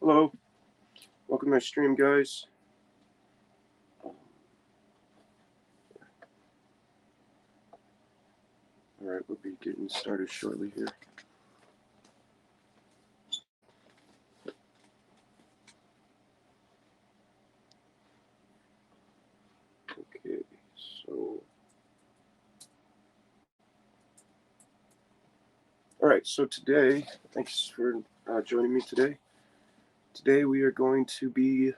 Hello, welcome to my stream, guys. All right, we'll be getting started shortly here. Okay, so all right, so today, thanks for joining me today. Today we are going to be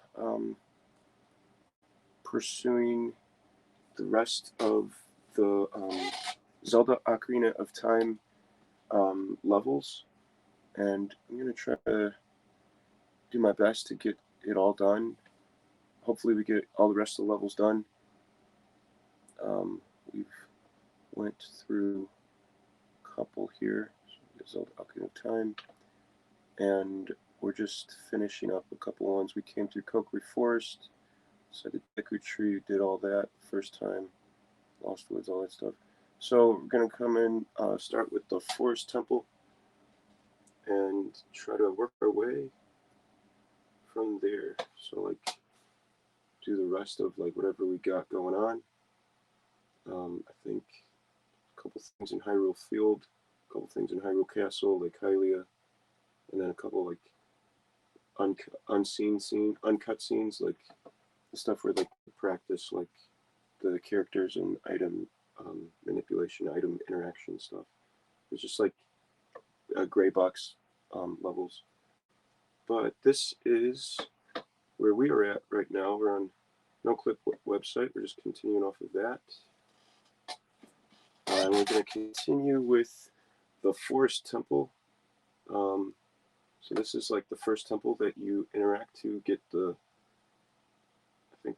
pursuing the rest of the Zelda Ocarina of Time levels, and I'm going to try to do my best to get it all done. Hopefully we get all the rest of the levels done. We've went through a couple here, Zelda Ocarina of Time, and we're just finishing up a couple ones. We came through Kokiri Forest, so the Deku Tree, did all that first time, Lost Woods, all that stuff. So we're gonna come in, start with the Forest Temple, and try to work our way from there. So like, do the rest of like whatever we got going on. I think a couple things in Hyrule Field, a couple things in Hyrule Castle, like Hylia, and then a couple like uncut scenes, like the stuff where like practice like the characters and item manipulation, item interaction stuff. It's just like gray box levels. But this is where we are at right now. We're on NoClip website. We're just continuing off of that. And we're going to continue with the Forest Temple. So this is like the first temple that you interact to get the, I think,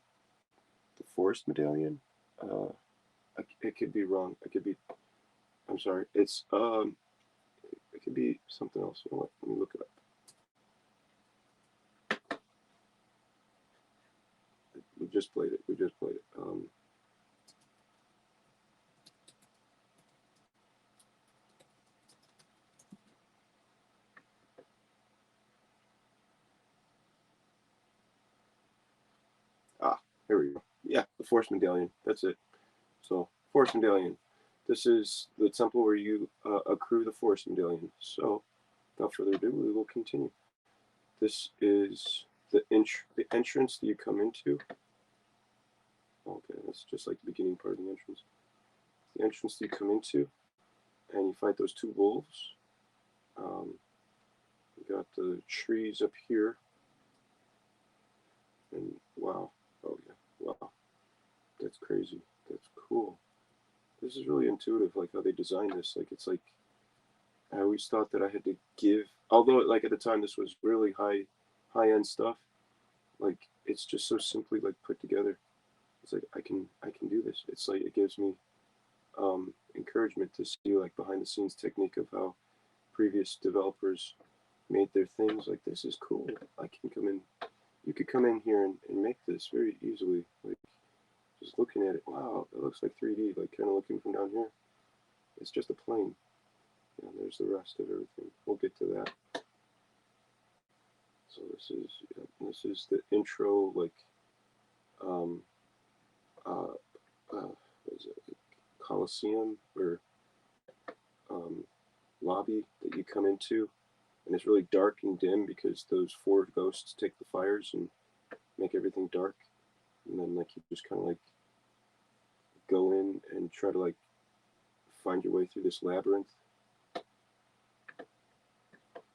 the Forest Medallion. It could be wrong. I'm sorry. It could be something else. You know what? Let me look it up. We just played it. Here we go. Yeah, the Forest Medallion. That's it. So, Forest Medallion. This is the temple where you accrue the Forest Medallion. So, without further ado, we will continue. This is the entrance that you come into. Okay, that's just like the beginning part of the entrance. The entrance that you come into, and you fight those two wolves. You got the trees up here, and wow, oh yeah, wow, that's crazy. That's cool. This is really intuitive, like how they designed this. Like it's like I always thought that I had to give, although like at the time this was really high end stuff. Like it's just so simply like put together. It's like I can do this. It's like it gives me encouragement to see like behind the scenes technique of how previous developers made their things. Like this is cool. I can come in. You could come in here and make this very easily. Like just looking at it, wow, that looks like 3D. Like kind of looking from down here, it's just a plane. And there's the rest of everything. We'll get to that. So this is the intro, like um, what is it, Coliseum or lobby that you come into, and it's really dark and dim because those four ghosts take the fires and make everything dark, and then like you just kind of like go in and try to like find your way through this labyrinth.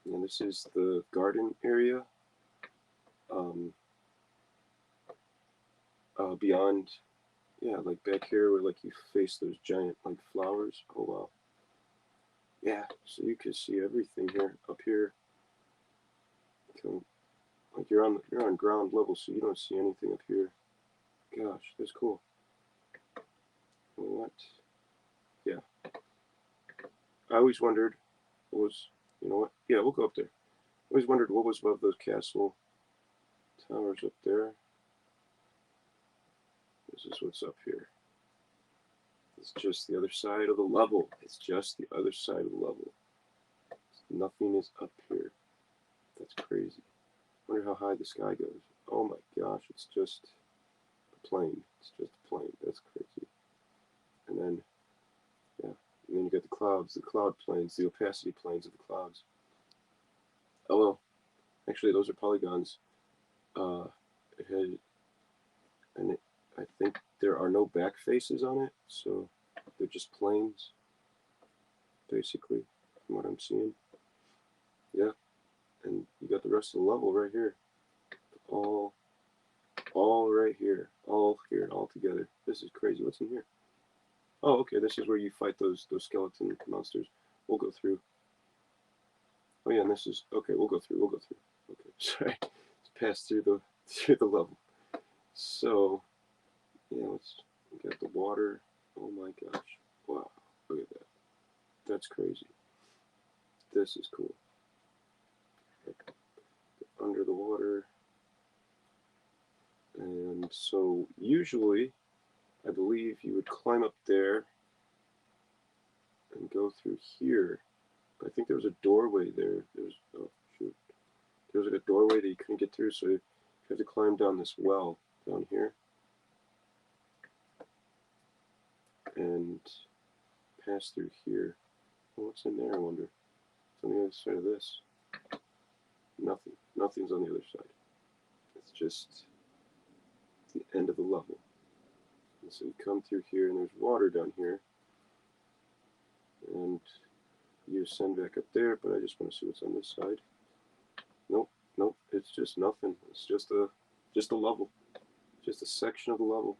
And this is the garden area. Beyond, yeah, like back here where like you face those giant like flowers. Oh wow. Yeah, so you can see everything here up here. Like you're on ground level, so you don't see anything up here. Gosh, that's cool. What? Yeah. I always wondered what was, you know what? Yeah, we'll go up there. I always wondered what was above those castle towers up there. This is what's up here. It's just the other side of the level. It's just the other side of the level. Nothing is up here. That's crazy. how high the sky goes. Oh my gosh, it's just a plane. It's just a plane. That's crazy. And then, yeah, and then you got the clouds, the cloud planes, the opacity planes of the clouds. Oh well, actually those are polygons. It had, and I think there are no back faces on it, so they're just planes, basically, from what I'm seeing. Yeah, and you got the rest of the level right here, all right here, all together. This is crazy. What's in here? Oh, okay. This is where you fight those skeleton monsters. We'll go through. Oh yeah, and this is okay. We'll go through. Okay, sorry. Let's pass through the level. So yeah, let's get the water. Oh my gosh! Wow, look at that. That's crazy. This is cool. Under the water, and so usually, I believe you would climb up there and go through here. I think there was a doorway there. There's oh shoot. There was like a doorway that you couldn't get through, so you have to climb down this well down here and pass through here. Well, what's in there, I wonder? It's on the other side of this. Nothing. Nothing's on the other side. It's just the end of the level. And so you come through here, and there's water down here. And you ascend back up there, but I just want to see what's on this side. Nope, nope, it's just nothing. It's just a level. Just a section of the level.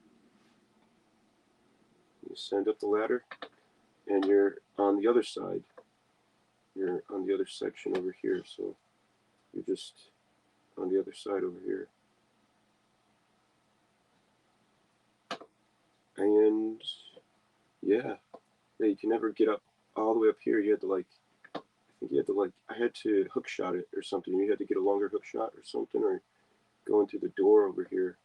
You ascend up the ladder, and you're on the other side. You're on the other section over here, so you're just on the other side over here. And yeah, you can never get up all the way up here. You had to I had to hook shot it or something. You had to get a longer hook shot or something, or go into the door over here.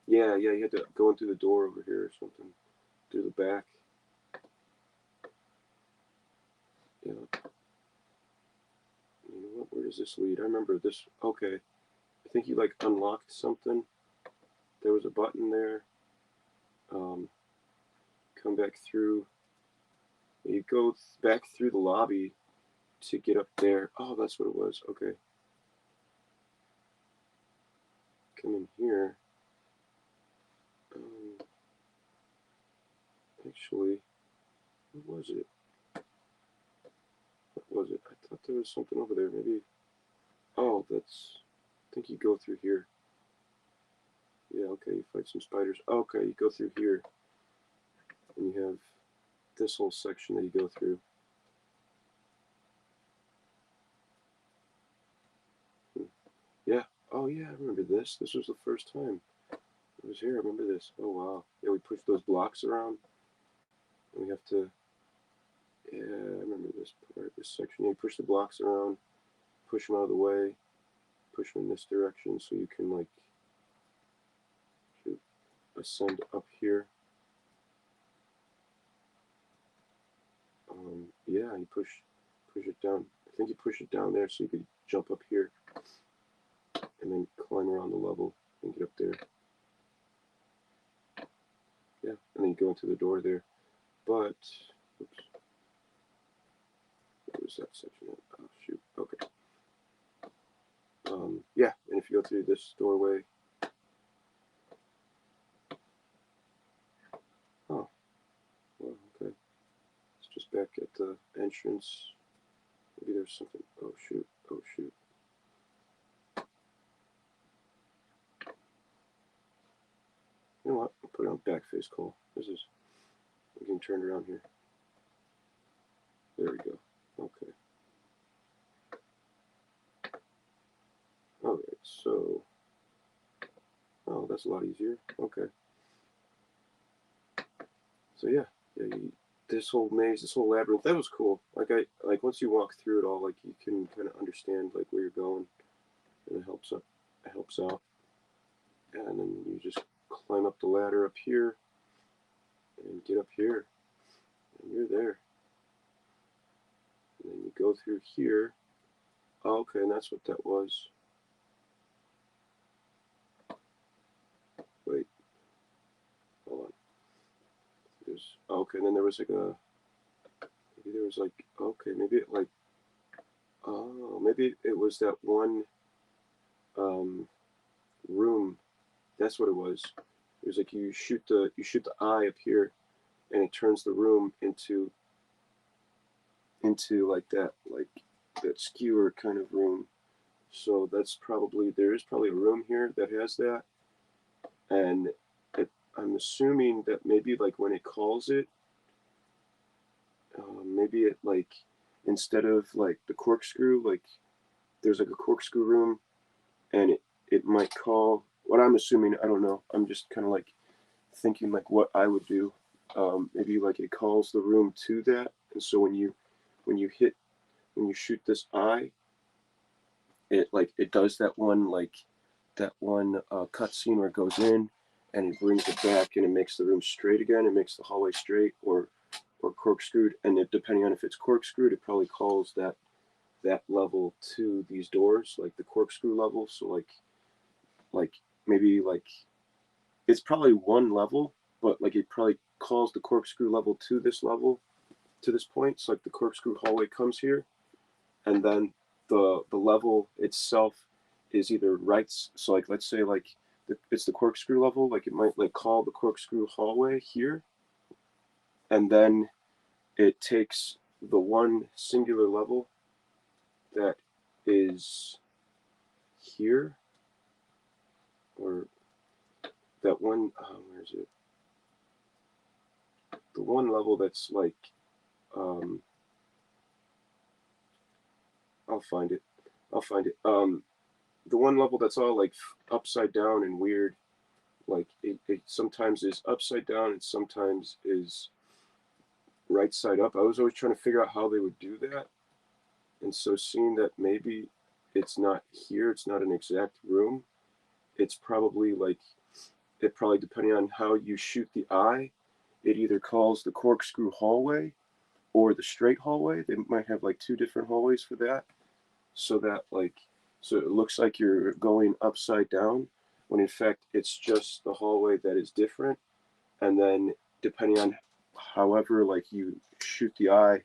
Yeah, you had to go in through the door over here or something, through the back. Yeah. You know what? Where does this lead? I remember this. Okay. I think you like unlocked something. There was a button there. Come back through. You go back through the lobby to get up there. Oh, that's what it was. Okay. Come in here. Actually, what was it? What was it? I thought there was something over there. Maybe. Oh, that's. I think you go through here. Yeah, okay, you fight some spiders. Okay, you go through here. And you have this whole section that you go through. Yeah. Oh, yeah, I remember this. This was the first time I was here. I remember this. Oh, wow. Yeah, we push those blocks around. And we have to. Yeah, I remember this part, this section. Yeah, you push the blocks around, push them out of the way, push them in this direction so you can, like, ascend up here. Yeah, you push it down. I think you push it down there so you could jump up here and then climb around the level and get up there. Yeah, and then you go into the door there. But, oops, what was that section? Oh, shoot, okay. Yeah, and if you go through this doorway, oh, well, okay. It's just back at the entrance. Maybe there's something. Oh, shoot, oh, shoot. You know what? I'll put it on back face, Cole. We can turn around here. There we go. Okay. Alright, so. Oh, that's a lot easier. Okay. So yeah, this whole maze, this whole labyrinth, that was cool. Like once you walk through it all, like you can kind of understand like where you're going, and it helps out. And then you just climb up the ladder up here, and get up here, and you're there. And then you go through here, Oh, okay, and that's what that was. Wait, hold on. There's okay, and then there was like a maybe there was like okay, maybe it like oh maybe it was that one um room. That's what it was. It was like you shoot the eye up here, and it turns the room into like that skewer kind of room. So that's probably there is probably a room here that has that, and it, I'm assuming that maybe like when it calls it, maybe it like instead of like the corkscrew, like there's like a corkscrew room, and it might call what I'm assuming. I don't know. I'm just kind of like thinking like what I would do. Maybe like it calls the room to that, and so when you hit when you shoot this eye, it like it does that one cutscene where it goes in and it brings it back and it makes the room straight again. It makes the hallway straight or corkscrewed, and it, depending on if it's corkscrewed, it probably calls that level to these doors, like the corkscrew level. So like maybe like it's probably one level, but like it probably calls the corkscrew level to this level to this point. So like the corkscrew hallway comes here, and then the level itself is either right. So like let's say like it's the corkscrew level. Like it might like call the corkscrew hallway here, and then it takes the one singular level that is here, or that one. Where is it? The one level that's like um, I'll find it. I'll find it. The one level that's all like upside down and weird. Like it sometimes is upside down and sometimes is right side up. I was always trying to figure out how they would do that. And so seeing that maybe it's not here, it's not an exact room, it's probably like, it probably depending on how you shoot the eye, it either calls the corkscrew hallway or the straight hallway. They might have like two different hallways for that. So that like, so it looks like you're going upside down when in fact it's just the hallway that is different. And then depending on however like you shoot the eye,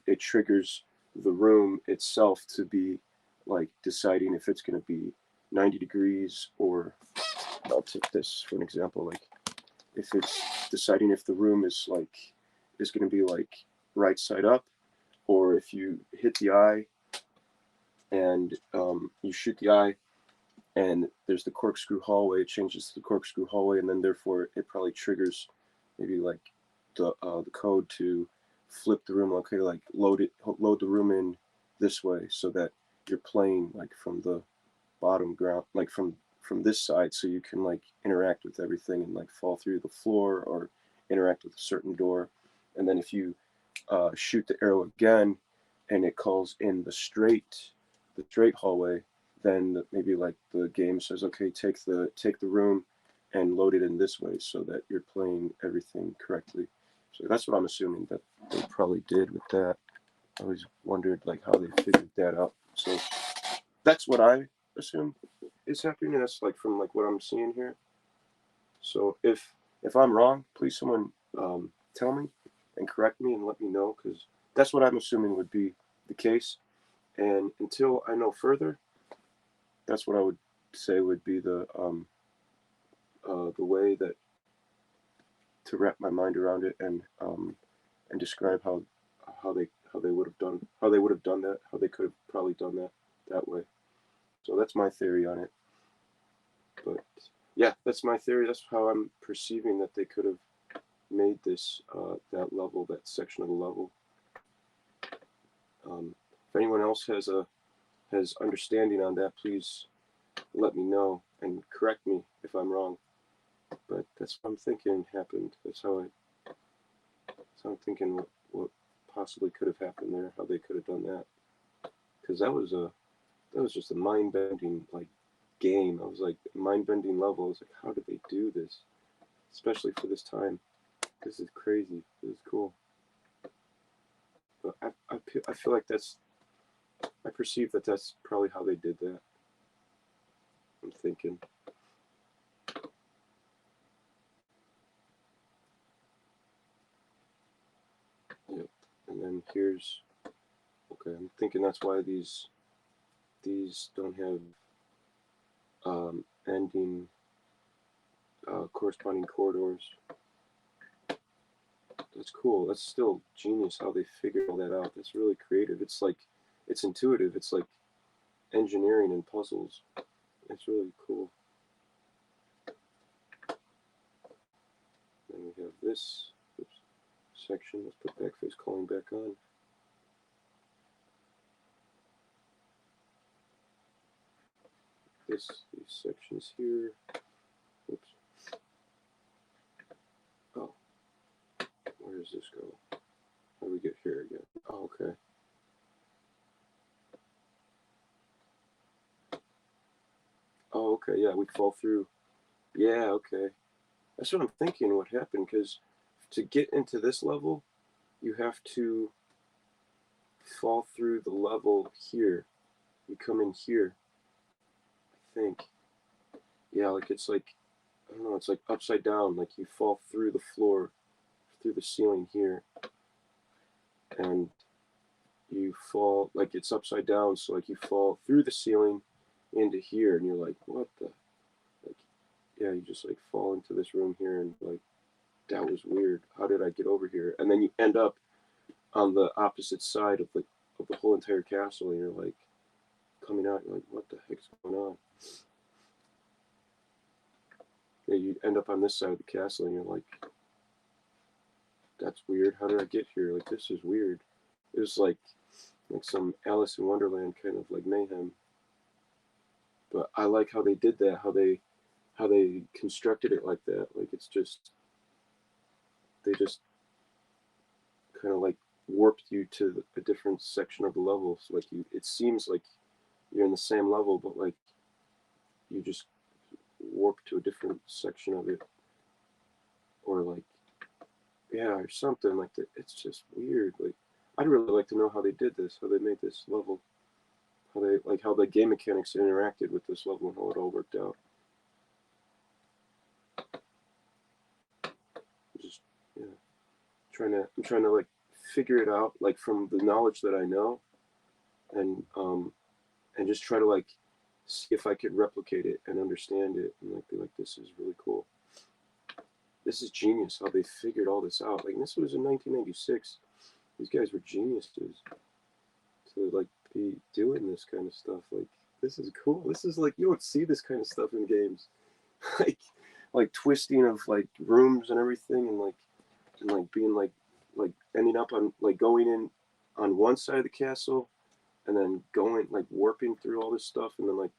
it triggers the room itself to be like deciding if it's going to be 90 degrees, or I'll take this for an example, like if it's deciding if the room is going to be like right side up, or if you hit the eye and you shoot the eye and there's the corkscrew hallway, it changes to the corkscrew hallway, and then therefore it probably triggers maybe like the code to flip the room. Okay, like load the room in this way so that you're playing like from the bottom ground, like from this side, so you can like interact with everything and like fall through the floor or interact with a certain door. And then if you shoot the arrow again and it calls in the straight hallway, then maybe like the game says, okay, take the room and load it in this way so that you're playing everything correctly. So that's what I'm assuming that they probably did with that. I always wondered like how they figured that out. So that's what I assume is happening, and that's like from like what I'm seeing here. So if I'm wrong, please someone tell me and correct me and let me know, because that's what I'm assuming would be the case. And until I know further, that's what I would say would be the way that to wrap my mind around it, and describe how they would have done that, how they could have probably done that way. So that's my theory on it. But yeah, that's my theory. That's how I'm perceiving that they could have made this that level, that section of the level. If anyone else has understanding on that, please let me know and correct me if I'm wrong. But that's what I'm thinking happened. That's how I'm thinking what possibly could have happened there, how they could have done that. Because that was just a mind bending like game. I was like mind bending level. I was like, how did they do this? Especially for this time. This is crazy. This is cool. But I feel like I perceive that that's probably how they did that. I'm thinking. Yep. And then here's, okay, I'm thinking that's why these don't have ending corresponding corridors. That's cool. That's still genius how they figured all that out. That's really creative. It's like, it's intuitive. It's like engineering and puzzles. It's really cool. Then we have this section. Let's put backface calling back on. These sections here. Oops. Oh, where does this go? How do we get here again? Oh, okay. Oh, okay. Yeah, we fall through. Yeah, okay. That's what I'm thinking. What happened? Because to get into this level, you have to fall through the level here. You come in here. I think. Yeah, like it's like, I don't know. It's like upside down. Like you fall through the floor, through the ceiling here, and you fall like it's upside down. So like you fall through the ceiling into here, and you're like, what the? Like, yeah, you just like fall into this room here, and like, that was weird. How did I get over here? And then you end up on the opposite side of the whole entire castle, and you're like coming out. You're like, what the heck's going on? Yeah, you end up on this side of the castle, and you're like, that's weird. How did I get here? Like, this is weird. It was like some Alice in Wonderland kind of like mayhem. But I like how they did that. How they constructed it like that. Like it's just, they just kind of like warped you to a different section of the level. So like it seems like you're in the same level, but like you just warp to a different section of it, or like, yeah, or something like that. It's just weird. Like I'd really like to know how they did this, how they made this level, how the game mechanics interacted with this level, and how it all worked out. Just, yeah, I'm trying to like figure it out, like from the knowledge that I know, and just try to like see if I could replicate it and understand it, and like be like, this is really cool. This is genius how they figured all this out. Like this was in 1996. These guys were geniuses to like be doing this kind of stuff. Like this is cool. This is like, you don't see this kind of stuff in games. like like twisting of like rooms and everything, and like being like ending up on like going in on one side of the castle, and then going like warping through all this stuff, and then like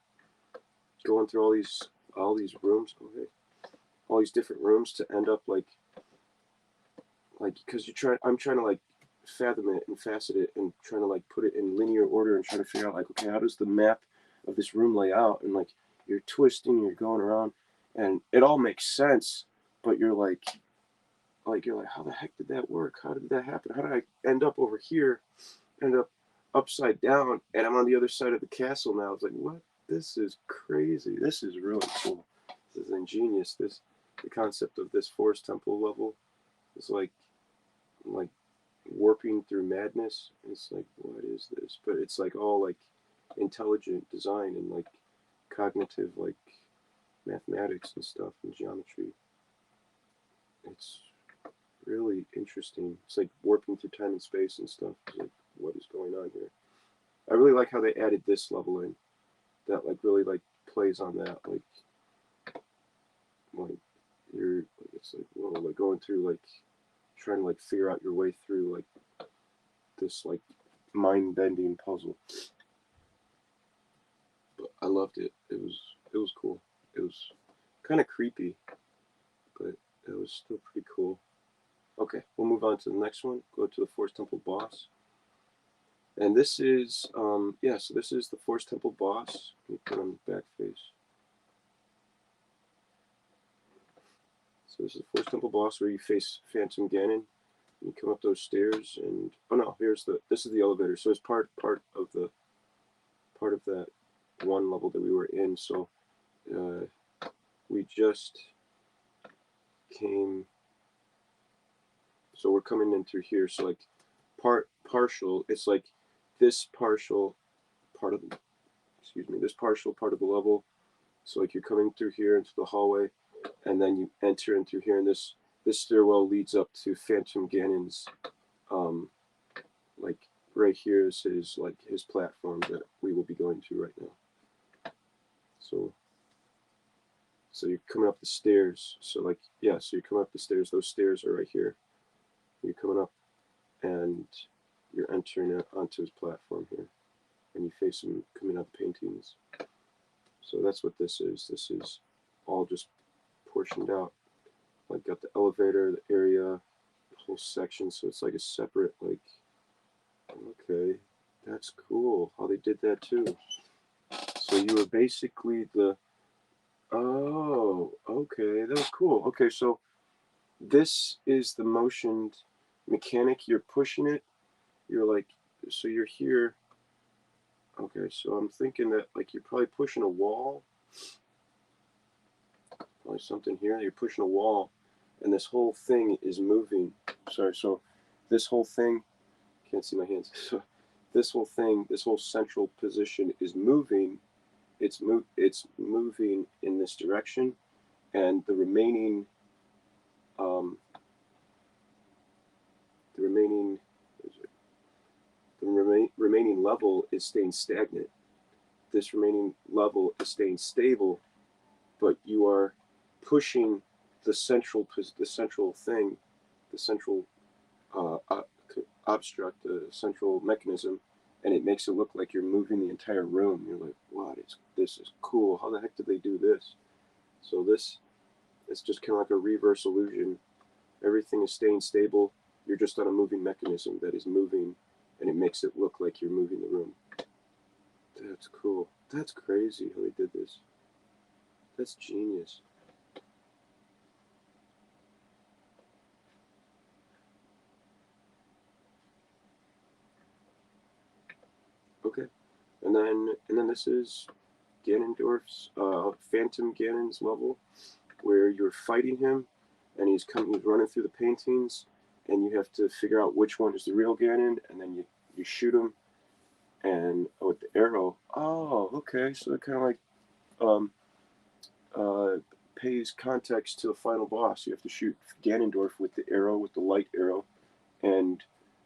going through all these rooms. Okay, all these different rooms to end up like because I'm trying to like fathom it and facet it, and trying to like put it in linear order, and trying to figure out like, okay, how does the map of this room lay out, and like you're twisting, you're going around, and it all makes sense, but you're like how the heck did that work? How did that happen? How did I end up over here, end up upside down, and I'm on the other side of the castle now? It's like, what? This is crazy. This is really cool. This is ingenious. The concept of this forest temple level is like warping through madness. It's like, what is this? But it's like all like intelligent design and like cognitive like mathematics and stuff and geometry. It's really interesting. It's like warping through time and space and stuff. It's like, what is going on here? I really like how they added this level in. That like really like plays on that. Like you're, it's like, whoa, like going through like trying to like figure out your way through like this like mind bending puzzle. But I loved it. It was cool. It was kind of creepy, but it was still pretty cool. Okay, we'll move on to the next one. Go to the Forest Temple boss. And this is, yeah, so this is the Forest Temple boss. Let me put on the back face. So this is the Forest Temple boss where you face Phantom Ganon. You come up those stairs, and oh no, this is the elevator. So it's part of the one level that we were in. So we just came, so we're coming in through here. So like partial, it's like this partial part of the, this partial part of the level. So like you're coming through here into the hallway, and then you enter in through here, and this stairwell leads up to Phantom Ganon's, like right here is his platform that we will be going to right now. So you're coming up the stairs. So like, yeah, so you're coming up the stairs. Those stairs are right here. You're coming up, and you're entering onto his platform here, and you face him coming out the paintings. So that's what this is. This is all just portioned out. Like got the elevator, the area, the whole section. So it's like a separate, like, okay, that's cool how they did that too. So you were basically the, oh, okay, that was cool. Okay, so this is the motioned mechanic. You're pushing it. You're like, so you're here. Okay, so I'm thinking that like you're probably pushing a wall. Probably something here. You're pushing a wall, and this whole thing is moving. Sorry, so this whole thing, can't see my hands. So this whole thing, this whole central position is moving. It's moving in this direction, and the remaining remaining level is staying stagnant. This remaining level is staying stable, but you are pushing the central thing, the central obstruct, the central mechanism, and it makes it look like you're moving the entire room. You're like, wow, this is cool. How the heck did they do this? So it's just kind of like a reverse illusion. Everything is staying stable. You're just on a moving mechanism that is moving, and it makes it look like you're moving the room. That's cool. That's crazy how they did this. That's genius. Okay, and then this is Ganondorf's Phantom Ganon's level, where you're fighting him, and he's running through the paintings, and you have to figure out which one is the real Ganon, and then you shoot him, and with the arrow. Oh, okay, so it kind of like pays context to the final boss. You have to shoot Ganondorf with the arrow, with the light arrow, and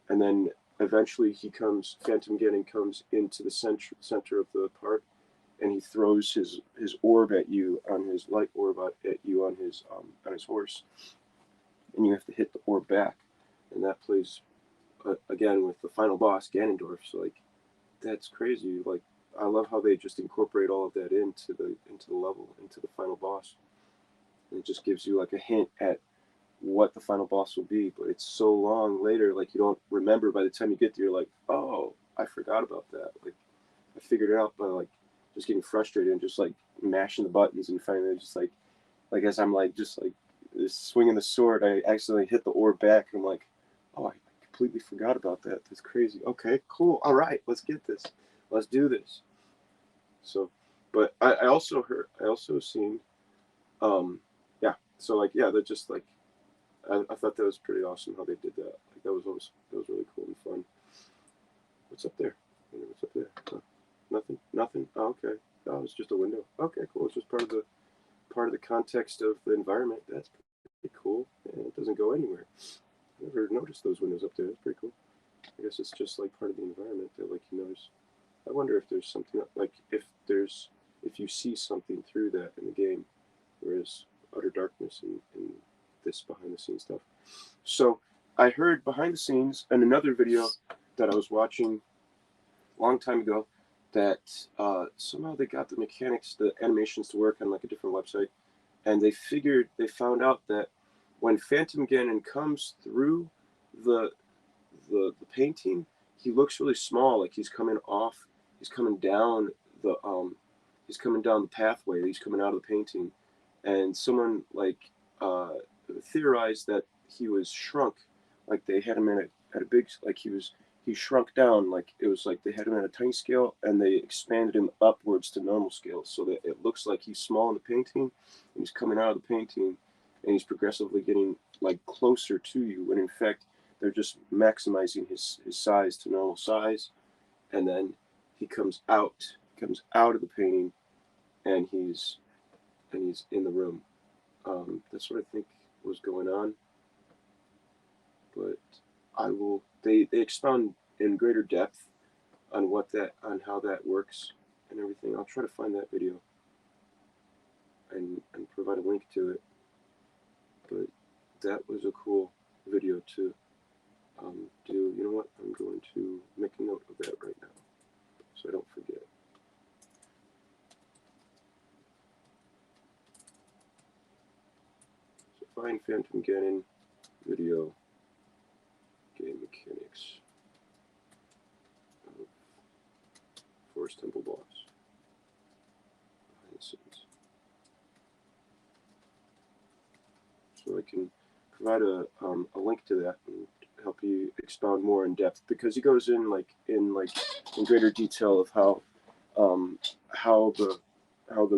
then eventually Phantom Ganon comes into the center of the part, and he throws his orb at you, on his light orb at you on his horse, and you have to hit the orb back, and that plays again with the final boss Ganondorf. So like, that's crazy. Like, I love how they just incorporate all of that into the level, into the final boss, and it just gives you like a hint at what the final boss will be. But it's so long later, like you don't remember. By the time you get there, you're like, oh, I forgot about that. Like, I figured it out by like just getting frustrated and just like mashing the buttons, and finally just like as I'm like just like swinging the sword, I accidentally hit the orb back, and I'm like, oh, I completely forgot about that. That's crazy. Okay, cool. All right, let's get this. Let's do this. So, but I also seen, yeah. So like, yeah, they're just like, I thought that was pretty awesome how they did that. Like, that was really cool and fun. What's up there? What's up there? Nothing. Nothing. Oh, okay. Oh, it's just a window. Okay, cool. It's just part of the context of the environment. That's pretty cool, and it doesn't go anywhere. I never noticed those windows up there. That's pretty cool. I guess it's just like part of the environment that like you notice. I wonder if there's something like if you see something through that in the game, whereas utter darkness in this behind the scenes stuff. So I heard behind the scenes in another video that I was watching a long time ago that somehow they got the mechanics, the animations to work on like a different website, and they found out that when Phantom Ganon comes through the painting, he looks really small, like he's coming down the pathway, he's coming out of the painting, and someone like theorized that he was shrunk, like they had him at a big, like he was he shrunk down, like it was like they had him at a tiny scale and they expanded him upwards to normal scale, so that it looks like he's small in the painting and he's coming out of the painting and he's progressively getting like closer to you, when in fact they're just maximizing his size to normal size. And then he comes out of the painting and he's in the room. That's what I think was going on, but I will. They expound in greater depth on how that works and everything. I'll try to find that video and provide a link to it. But that was a cool video to do. You know what? I'm going to make a note of that right now so I don't forget. So find Phantom Ganon video game mechanics of Forest Temple Boss behind the scenes. So I can provide a link to that and help you expound more in depth, because he goes in in greater detail of how the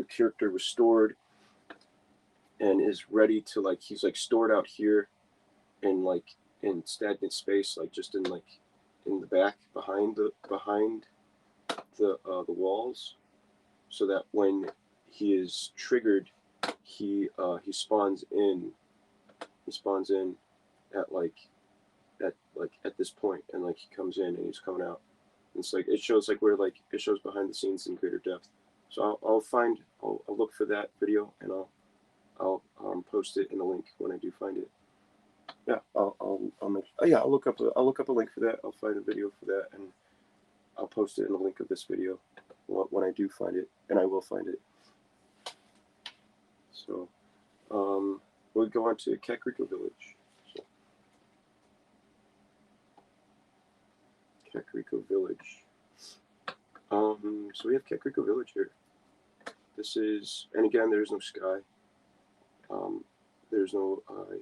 character was stored and is ready to, like, he's like stored out here in stagnant space, like just in the back behind the walls, so that when he is triggered, he spawns in at this point, and like he comes in and he's coming out. And it's like it shows behind the scenes in greater depth. So I'll look for that video and I'll post it in a link when I do find it. Yeah, I'll look up a link for that. I'll find a video for that and I'll post it in the link of this video when I do find it, and I will find it. So we'll go on to Kakariko Village. Kakariko Village. So we have Kakariko Village here. This is, and again, there's no sky. There's no, I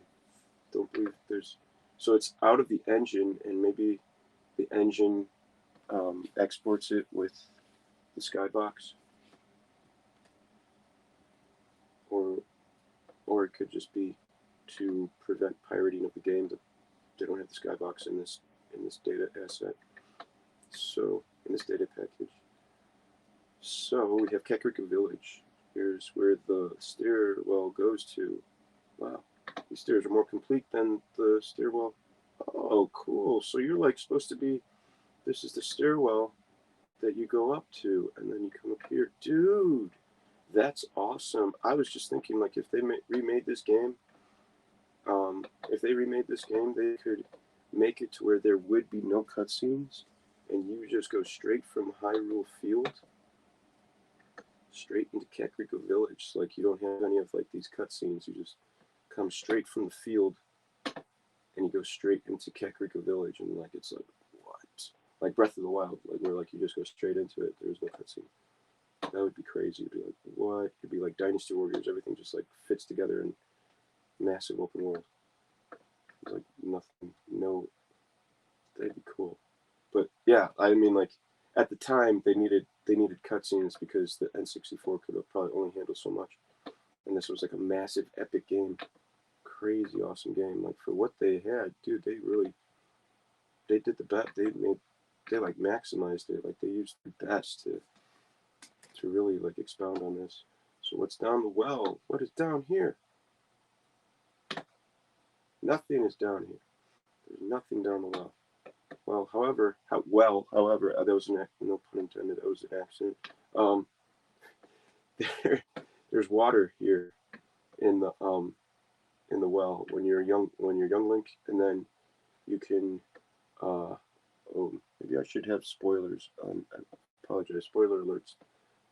don't believe there's, so it's out of the engine, and maybe the engine exports it with the skybox, or it could just be to prevent pirating of the game, that they don't have the skybox in this data asset. So in this data package. So we have Kakariko Village. Here's where the stairwell goes to. Wow, these stairs are more complete than the stairwell. Oh, cool. So you're like supposed to be, this is the stairwell that you go up to, and then you come up here. Dude, that's awesome. I was just thinking, like, if they remade this game, they could make it to where there would be no cutscenes, and you just go straight from Hyrule Field straight into Kakariko Village. So, like, you don't have any of like these cutscenes. You just come straight from the field and you go straight into Kakariko Village, and like it's like, what? Like Breath of the Wild, like where like you just go straight into it. There's no cutscene. That would be crazy. It'd be like, what? It'd be like Dynasty Warriors. Everything just like fits together in massive open world. It's like nothing. No, that'd be cool. But yeah, I mean, like at the time they needed cutscenes because the N64 could have probably only handled so much, and this was like a massive epic game, crazy awesome game. Like for what they had, dude, they did the best. They like maximized it. Like they used the best to really like expound on this. So what's down the well? What is down here? Nothing is down here. There's nothing down the well. Well, however, that was no pun intended. That was an accident. There's water here in the well when you're young Link, and then you can. Oh, maybe I should have spoilers. I apologize. Spoiler alerts.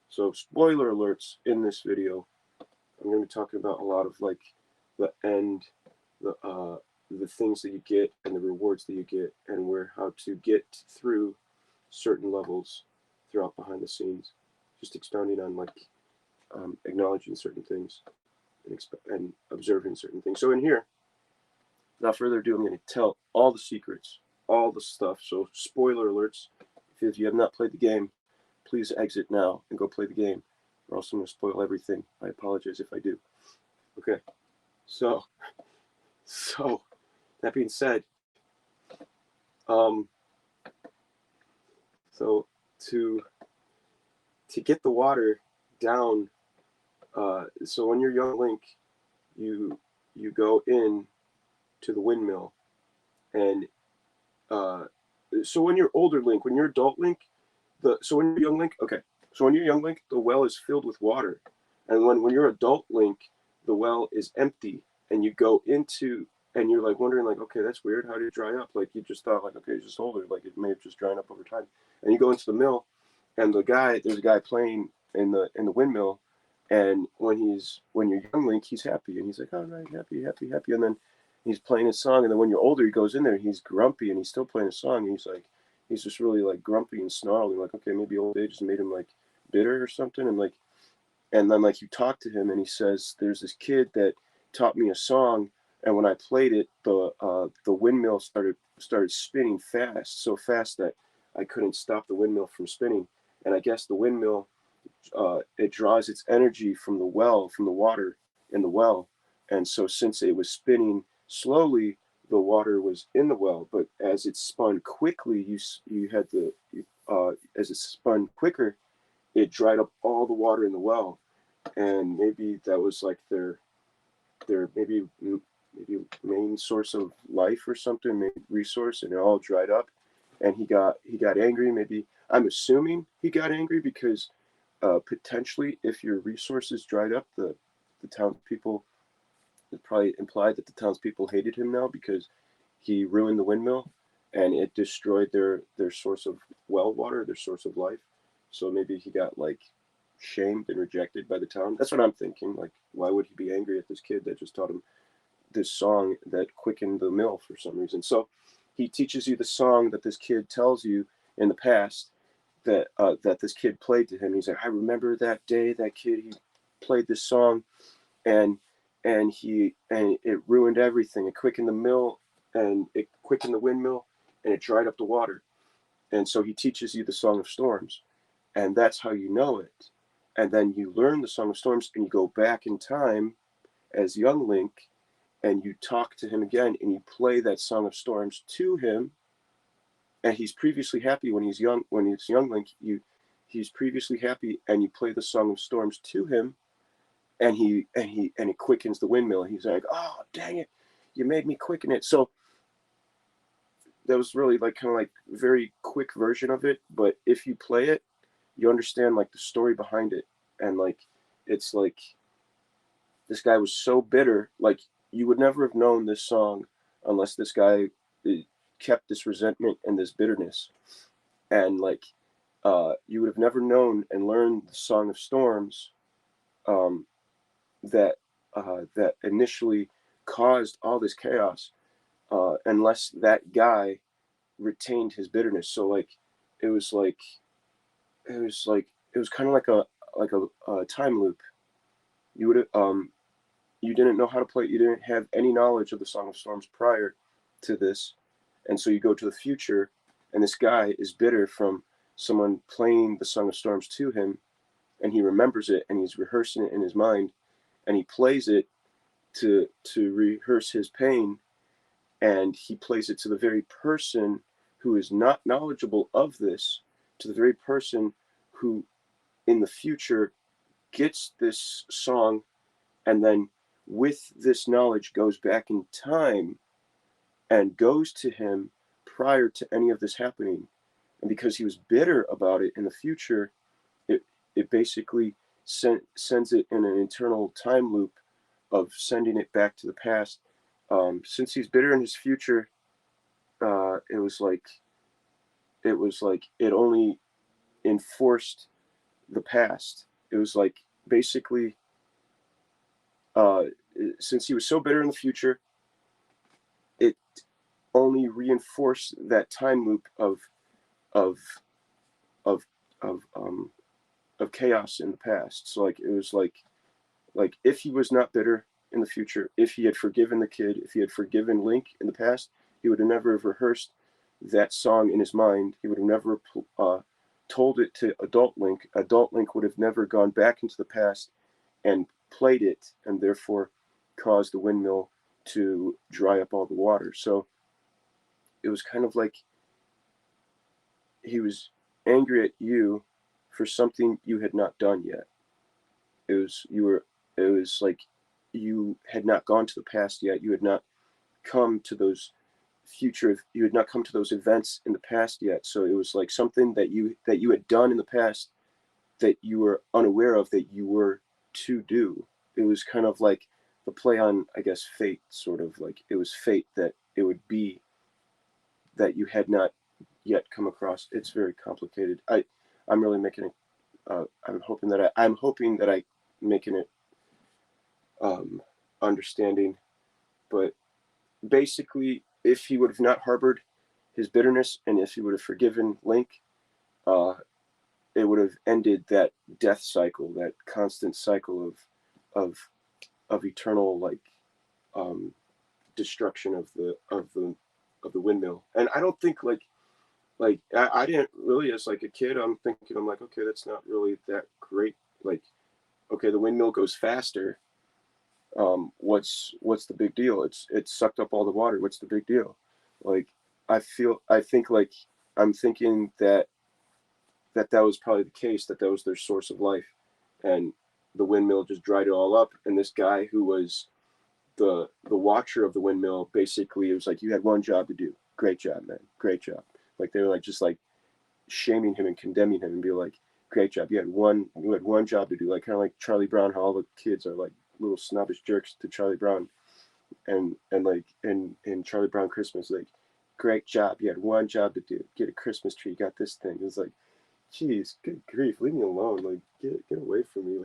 So spoiler alerts in this video. I'm going to be talking about a lot of like the end, the things that you get and the rewards that you get, and how to get through certain levels throughout behind the scenes. Just expounding on like acknowledging certain things and observing certain things. So in here, without further ado, I'm going to tell all the secrets all the stuff. So spoiler alerts, if you have not played the game, please exit now and go play the game, or else I'm going to spoil everything. I apologize if I do. Okay, so that being said, um, so to get the water down, so when you're young Link, you go in to the windmill, and so when you're older Link, when you're adult Link, so when you're young Link, okay, so when you're young Link, the well is filled with water, and when you're adult Link, the well is empty, and you go into, and you're like wondering like, okay, that's weird, how did it dry up? Like you just thought like, okay, it's just older, like it may have just dried up over time, and you go into the mill, and there's a guy playing in the windmill, and when you're young Link, he's happy, and he's like, all right, happy, happy, happy, and then he's playing his song, and then when you're older, he goes in there, and he's grumpy, and he's still playing his song, and he's just really like grumpy and snarly, like, okay, maybe old age has made him like bitter or something, and then like you talk to him, and he says, there's this kid that taught me a song, and when I played it, the windmill started spinning fast, so fast that I couldn't stop the windmill from spinning, and I guess the windmill, it draws its energy from the water in the well, and so since it was spinning slowly, the water was in the well, but as it spun quickly, as it spun quicker, it dried up all the water in the well, and maybe that was like their maybe main source of life or something, maybe resource, and it all dried up, and he got angry. Maybe I'm assuming he got angry because potentially, if your resources dried up, the townspeople, it probably implied that the townspeople hated him now because he ruined the windmill and it destroyed their source of well water, their source of life. So maybe he got like shamed and rejected by the town. That's what I'm thinking. Like, why would he be angry at this kid that just taught him this song that quickened the mill for some reason? So he teaches you the song that this kid tells you in the past that this kid played to him. He's like, I remember that day, that kid, he played this song, and it ruined everything. It quickened the mill, and it quickened the windmill, and it dried up the water. And so he teaches you the Song of Storms, and that's how you know it. And then you learn the Song of Storms, and you go back in time as young Link, and you talk to him again, and you play that Song of Storms to him. And he's previously happy when he's young. When he's young Link, he's previously happy, and you play the Song of Storms to him, and it quickens the windmill. He's like, oh dang it, you made me quicken it. So that was really like kind of like very quick version of it. But if you play it, you understand like the story behind it, and like it's like this guy was so bitter. Like you would never have known this song unless this guy kept this resentment and this bitterness, and like you would have never known and learned the Song of Storms that that initially caused all this chaos unless that guy retained his bitterness. So like it was like it was kind of like a time loop. You would you didn't know how to play. You didn't have any knowledge of the Song of Storms prior to this, and so you go to the future, and this guy is bitter from someone playing the Song of Storms to him, and he remembers it, and he's rehearsing it in his mind, and he plays it to rehearse his pain, and he plays it to the very person who is not knowledgeable of this, to the very person who in the future gets this song, and then with this knowledge goes back in time and goes to him prior to any of this happening. And because he was bitter about it in the future, it basically sends it in an internal time loop of sending it back to the past. Since he's bitter in his future, it was like it only enforced the past. It was like basically since he was so bitter in the future, it only reinforced that time loop of of of of chaos in the past. So like it was like if he was not bitter in the future, if he had forgiven the kid, if he had forgiven Link in the past, he would have never have rehearsed that song in his mind. He would have never told it to adult Link. Adult Link would have never gone back into the past and played it, and therefore caused the windmill to dry up all the water. So it was kind of like he was angry at you for something you had not done yet. It was like you had not gone to the past yet. You had not come to those you had not come to those events in the past yet. So it was like something that you had done in the past that you were unaware of that you were to do. It was kind of like the play on, I guess, fate, sort of like it was fate that it would be that you had not yet come across. It's very complicated. I'm really making it. I'm hoping that I making it understanding. But basically, if he would have not harbored his bitterness and if he would have forgiven Link, it would have ended that death cycle, that constant cycle of eternal like destruction of the windmill. And I don't think I didn't really, as like a kid, I'm like, okay, that's not really that great. Like, okay, the windmill goes faster. What's the big deal? It sucked up all the water. What's the big deal? Like, I think like I'm thinking that was probably the case, that was their source of life, and the windmill just dried it all up. And this guy who was the watcher of the windmill, basically, it was like, you had one job to do. Great job, man. Great job. Like, they were like just like shaming him and condemning him and be like, great job. You had one job to do. Like, kind of like Charlie Brown, how all the kids are like little snobbish jerks to Charlie Brown, and like in Charlie Brown Christmas, like, great job. You had one job to do. Get a Christmas tree. You got this thing. It's like, geez, good grief, leave me alone. Like, get away from me.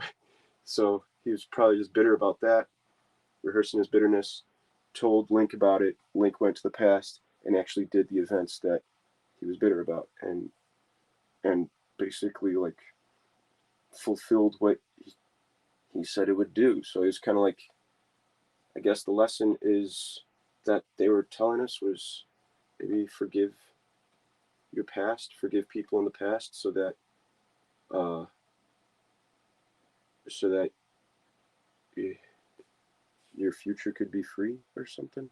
So he was probably just bitter about that, rehearsing his bitterness, told Link about it. Link went to the past and actually did the events that he was bitter about, and basically like fulfilled what he said it would do. So it's kind of like, I guess the lesson is that they were telling us was maybe forgive your past, forgive people in the past, so that so that your future could be free or something.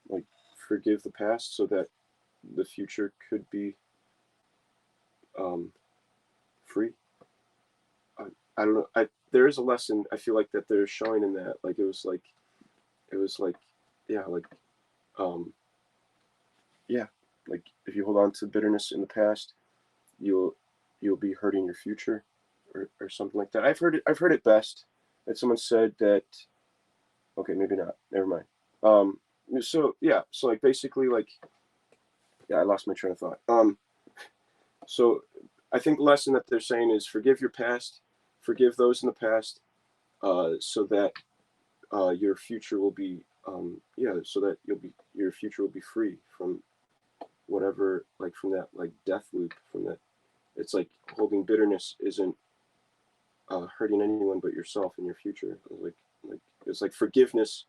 Like, forgive the past so that the future could be free. I don't know. There is a lesson I feel like that they're showing in that. Like, it was like, yeah, like, yeah, like if you hold on to bitterness in the past, you'll be hurting your future, or something like that. I've heard it best that someone said that. Okay, maybe not. Never mind. So yeah, so like basically like, yeah, I lost my train of thought. So I think the lesson that they're saying is forgive your past, forgive those in the past, so that your future will be, so that your future will be free from whatever, like from that like death loop, from that. It's like holding bitterness isn't hurting anyone but yourself and your future. It's like forgiveness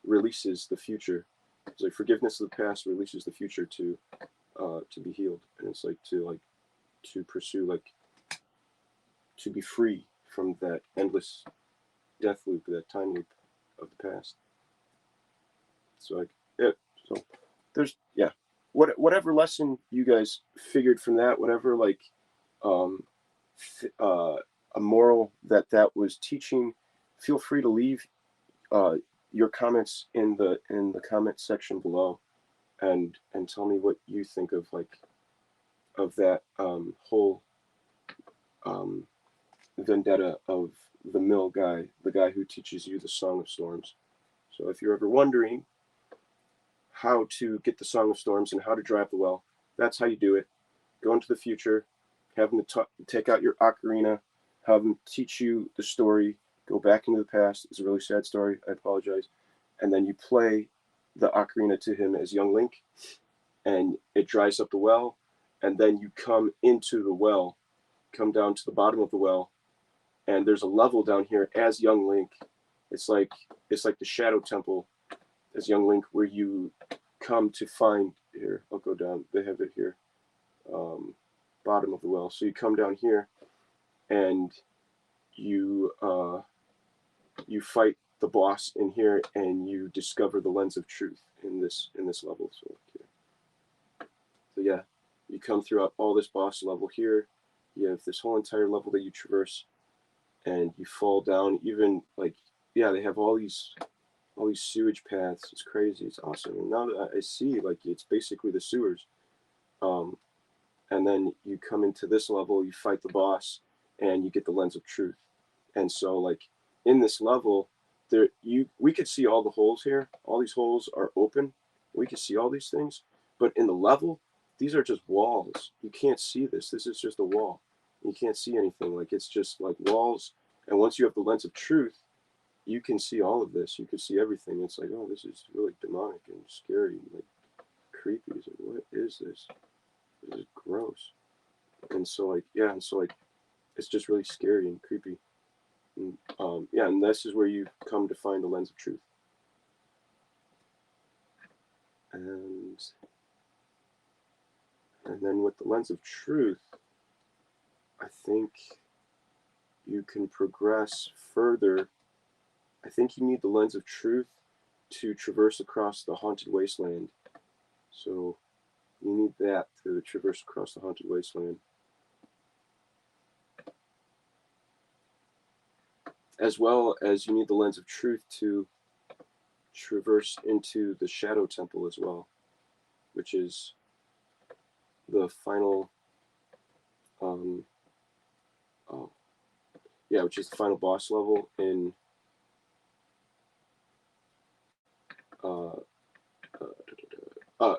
releases the future. It's like forgiveness of the past releases the future to be healed, and it's like to pursue, like, to be free from that endless death loop, that time loop of the past. So like, yeah. So there's, yeah, whatever lesson you guys figured from that, whatever like a moral that was teaching, feel free to leave your comments in the comment section below, and tell me what you think of like of that whole vendetta of the mill guy, the guy who teaches you the Song of Storms. So if you're ever wondering how to get the Song of Storms and how to drive the well, that's how you do it. Go into the future, have them take out your ocarina, have them teach you the story, go back into the past. It's a really sad story, I apologize. And then you play the ocarina to him as young Link, and it dries up the well, and then you come into the well, come down to the bottom of the well, and there's a level down here as young Link. It's like the Shadow Temple as young Link, where you come to find here. I'll go down. They have it here. Bottom of the well. So you come down here, and you you fight the boss in here, and you discover the lens of truth in this level. So yeah, you come throughout all this boss level here. You have this whole entire level that you traverse, and you fall down. Even like, yeah, they have all these sewage paths. It's crazy. It's awesome. And now that I see, like, it's basically the sewers. And then you come into this level, you fight the boss, and you get the lens of truth. And so, like, in this level, we could see all the holes here. All these holes are open. We could see all these things. But in the level, these are just walls. You can't see this. This is just a wall. You can't see anything. Like, it's just like walls. And once you have the lens of truth, you can see all of this. You can see everything. It's like, oh, this is really demonic and scary and like creepy. It's like, what is this? This is gross. And so like, yeah, and so like, it's just really scary and creepy. And, yeah, and this is where you come to find the lens of truth. And then with the lens of truth, I think you can progress further. I think you need the lens of truth to traverse across the haunted wasteland. So you need that to traverse across the haunted wasteland. As well as you need the lens of truth to traverse into the Shadow Temple as well, which is the final, yeah, which is the final boss level in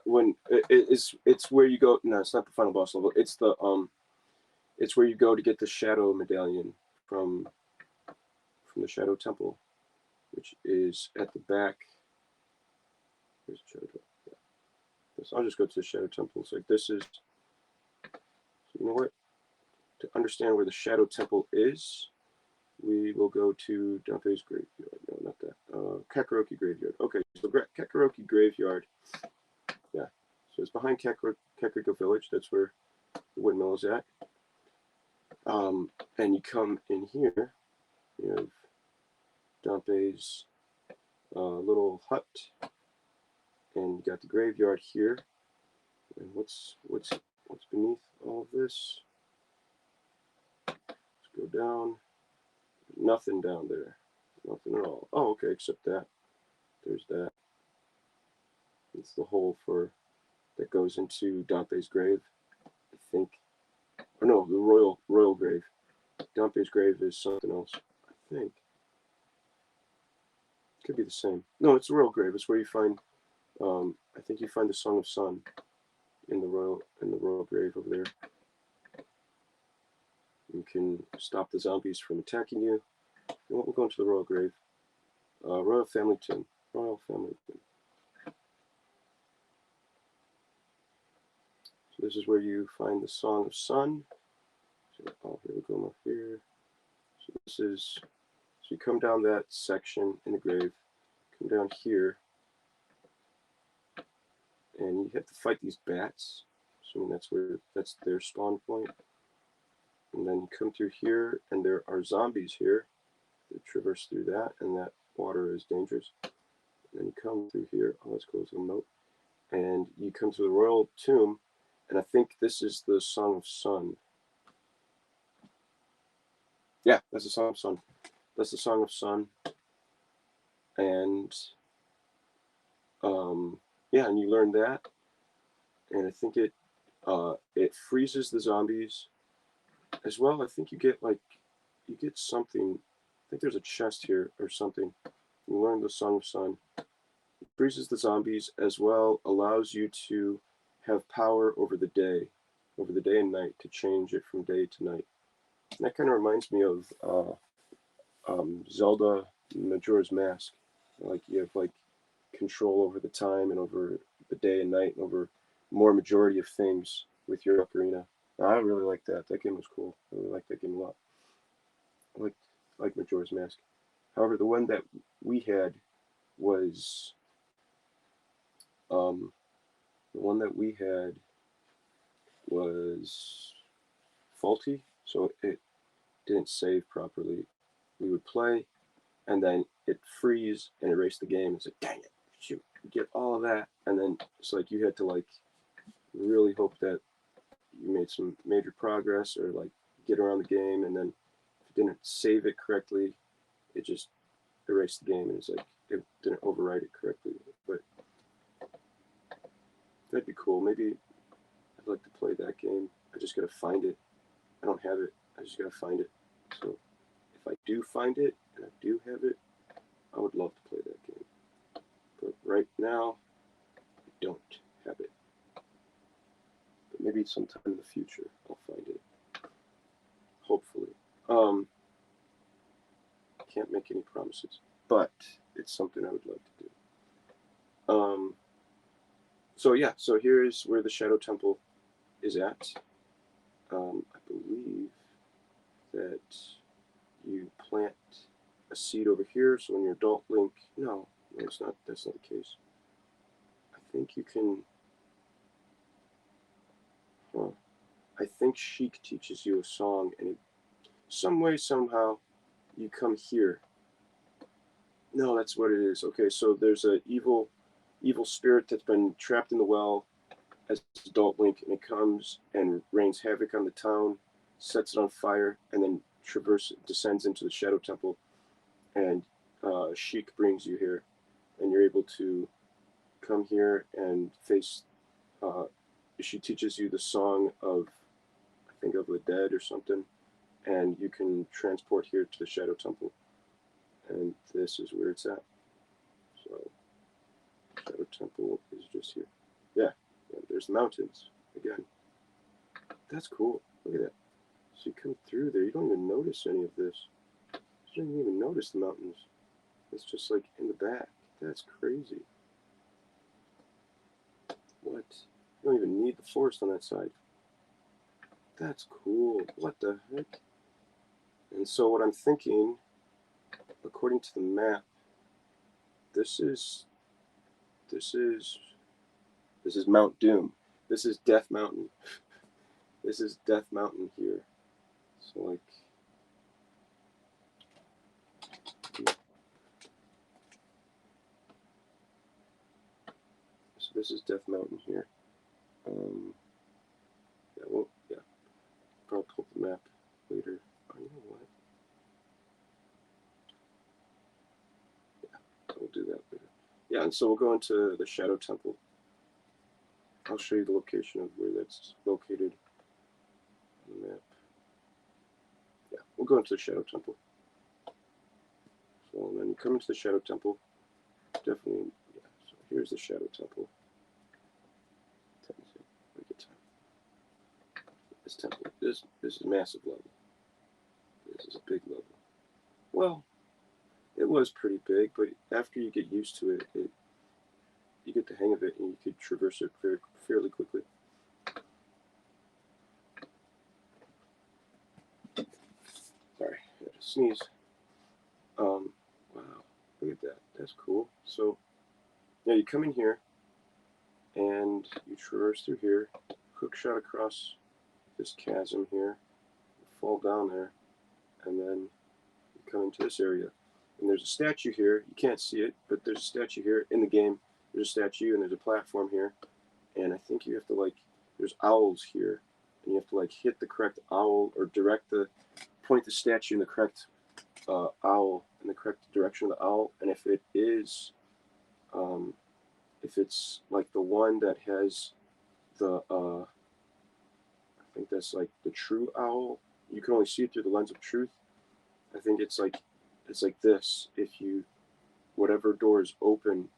when it's where you go. No, it's not the final boss level. It's it's where you go to get the Shadow Medallion from the Shadow Temple, which is at the back. Here's the Shadow Temple. Yeah. I'll just go to the Shadow Temple. It's like this is. So you know what? To understand where the Shadow Temple is, we will go to Dante's Graveyard. No, not that. Kakarot Graveyard. Okay, so Kakarot Graveyard. Yeah, so it's behind Kakariko Village. That's where the windmill is at. And you come in here. You have Dante's little hut, and you got the graveyard here. And what's beneath all of this? Let's go down. Nothing down there. Nothing at all. Oh, okay, except that. There's that. It's the hole that goes into Dante's grave, I think. Or no, the royal grave. Dante's grave is something else, I think. Could be the same. No, it's the royal grave. It's where you find. I think you find the Song of Sun in the royal grave over there. You can stop the zombies from attacking you. We'll go into the royal grave. Royal family tomb. Royal family tomb. So this is where you find the Song of Sun. So, oh, here we go up here. So this is, so you come down that section in the grave, come down here, and you have to fight these bats. Assuming that's their spawn point. And then you come through here, and there are zombies here that traverse through that, and that water is dangerous. And then you come through here. Oh, let's close the note. And you come to the royal tomb, and I think this is the Song of Sun. Yeah, that's the Song of Sun. That's the Song of Sun. And yeah, and you learn that, and I think it freezes the zombies as well. I think you get something. I think there's a chest here or something. You learn the Song of Sun. It freezes the zombies as well. Allows you to have power over the day and night, to change it from day to night. And that kind of reminds me of Zelda Majora's Mask. Like you have like control over the time and over the day and night and over more majority of things with your ocarina. I really like that. That game was cool. I really like that game a lot. I like Majora's Mask. However, the one that we had was The one that we had was faulty, so it didn't save properly. We would play, and then it freeze and erase the game. It's like, dang it, shoot, get all of that, and then it's like you had to like really hope that you made some major progress or like get around the game, and then if you didn't save it correctly, it just erased the game, and it's like it didn't overwrite it correctly. But that'd be cool. Maybe I'd like to play that game. I just gotta find it. I don't have it. I just gotta find it. So if I do find it and I do have it, I would love to play that game. But right now, I don't have it. But maybe sometime in the future I'll find it. Hopefully. Can't make any promises, but it's something I would like to do. So yeah, so here is where the Shadow Temple is at. I believe that you plant a seed over here, so when you're adult Link, no, it's not. That's not the case. I think you can. I think Sheik teaches you a song, and some way, somehow, you come here. No, that's what it is. Okay, so there's a evil spirit that's been trapped in the well as adult Link, and it comes and rains havoc on the town, sets it on fire, and then descends into the Shadow Temple, and Sheik brings you here, and you're able to come here and face. She teaches you the song of, I think, of the dead or something, and you can transport here to the Shadow Temple, and this is where it's at. So, Shadow Temple is just here. Yeah, there's the mountains again. That's cool. Look at that. So you come through there, you don't even notice any of this. You don't even notice the mountains. It's just like in the back. That's crazy. What? You don't even need the forest on that side. That's cool. What the heck? And so what I'm thinking, according to the map, this is Mount Doom. This is Death Mountain. This is Death Mountain here. So like, so this is Death Mountain here. Yeah, well, yeah. I'll pull up the map later. Oh, you know what? Yeah, we'll do that later. Yeah, and so we'll go into the Shadow Temple. I'll show you the location of where that's located on the map. Yeah, we'll go into the Shadow Temple. So then you come into the Shadow Temple. Definitely, yeah. So here's the Shadow Temple. This temple, this is a massive level. This is a big level. Well, it was pretty big, but after you get used to it, you get the hang of it, and you could traverse it fairly quickly. Sorry, I had to sneeze. Wow, look at that. That's cool. So, yeah, you come in here, and you traverse through here, hook shot across this chasm here, fall down there, and then you come into this area. And there's a statue here. You can't see it, but there's a statue here in the game. There's a statue, and there's a platform here. And I think you have to, like, there's owls here. And you have to, like, hit the correct owl or point the statue in the correct owl, in the correct direction of the owl. And if it is, if it's, like, the one that has the, I think that's, like, the true owl. You can only see it through the lens of truth. I think it's like this. If you, whatever door is open,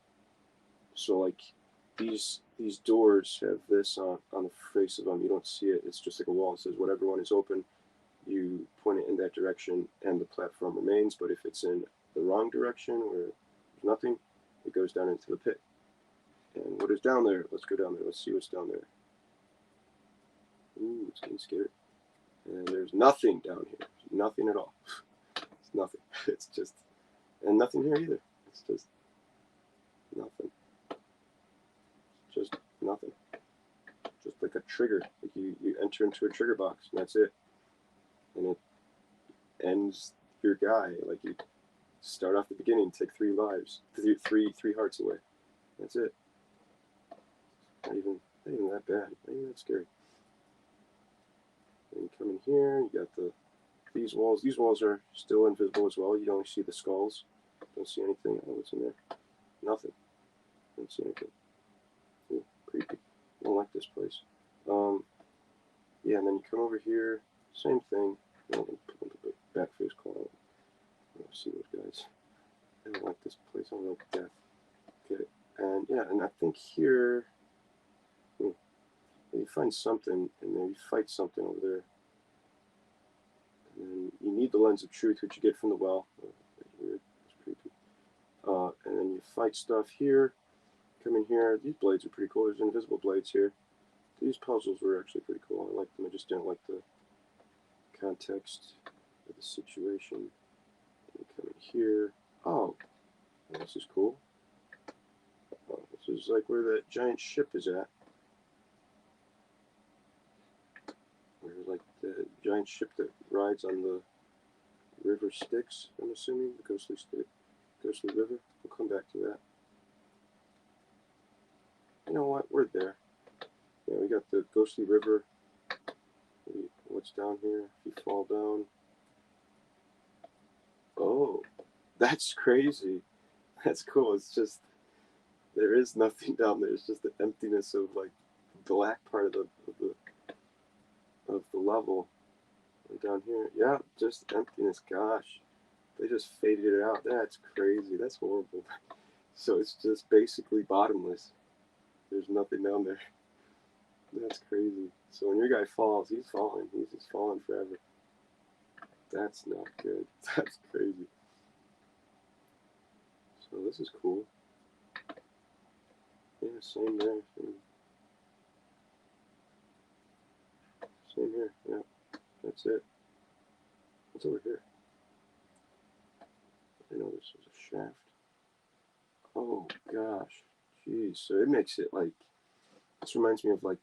so like these doors have this on the face of them. You don't see it. It's just like a wall. It says whatever one is open, you point it in that direction, and the platform remains. But if it's in the wrong direction, where there's nothing, it goes down into the pit. And what is down there? Let's go down there. Let's see what's down there. Ooh, it's getting scary. And there's nothing down here. Nothing at all. It's nothing. It's just, and nothing here either. It's just nothing. Just nothing. just like a trigger. Like you enter into a trigger box, and that's it. And it ends your guy. Like you start off the beginning, take 3 lives, three hearts away. That's it. Not even that bad. Not even that scary. And you come in here, you got these walls. These walls are still invisible as well. You don't see the skulls. Don't see anything. Oh, what's in there? Nothing. Don't see anything. Ooh, creepy. I don't like this place. Yeah, and then you come over here. Same thing. Back face call. See those guys. I don't like this place. I don't like death. Okay. And yeah, and I think here you find something, and then you fight something over there. And then you need the lens of truth, which you get from the well. Oh, that's weird. That's creepy. And then you fight stuff here. Come in here. These blades are pretty cool. There's invisible blades here. These puzzles were actually pretty cool. I liked them. I just didn't like the context of the situation. And come in here. Oh, this is cool. Oh, this is like where that giant ship is at. Where like the giant ship that rides on the river Styx, I'm assuming, the ghostly river. We'll come back to that. You know what? We're there. Yeah, we got the ghostly river. What's down here? If you fall down. Oh, that's crazy. That's cool. It's just, there is nothing down there. It's just the emptiness of like the black part of the level. And down here, yeah, just emptiness. Gosh, they just faded it out. That's crazy. That's horrible. So it's just basically bottomless. There's nothing down there. That's crazy. So when your guy falls, he's falling. He's just falling forever. That's not good. That's crazy. So this is cool. Yeah, same there. Same here. Yeah, that's it. What's over here? I know this was a shaft. Oh gosh, jeez. So it makes it like, this reminds me of like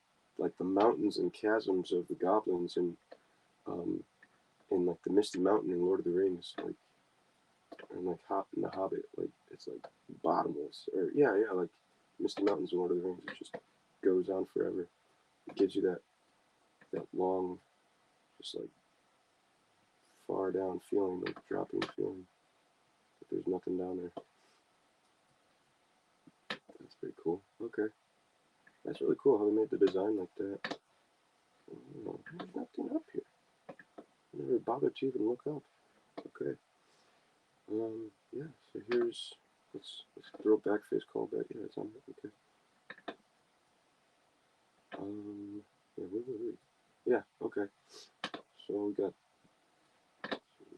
the mountains and chasms of the goblins in like the Misty Mountain in Lord of the Rings, like, and like in the Hobbit, like it's like bottomless, or yeah, like Misty Mountains in Lord of the Rings. It just goes on forever. It gives you that long, just like far down feeling, like dropping feeling. But there's nothing down there. That's pretty cool. Okay, that's really cool how they made the design like that. Oh, there's nothing up here. I never bothered to even look up. Okay. Yeah, so here's, let's throw backface call back. Yeah, it's on there. Okay. Yeah, where were we? Yeah, okay. So we got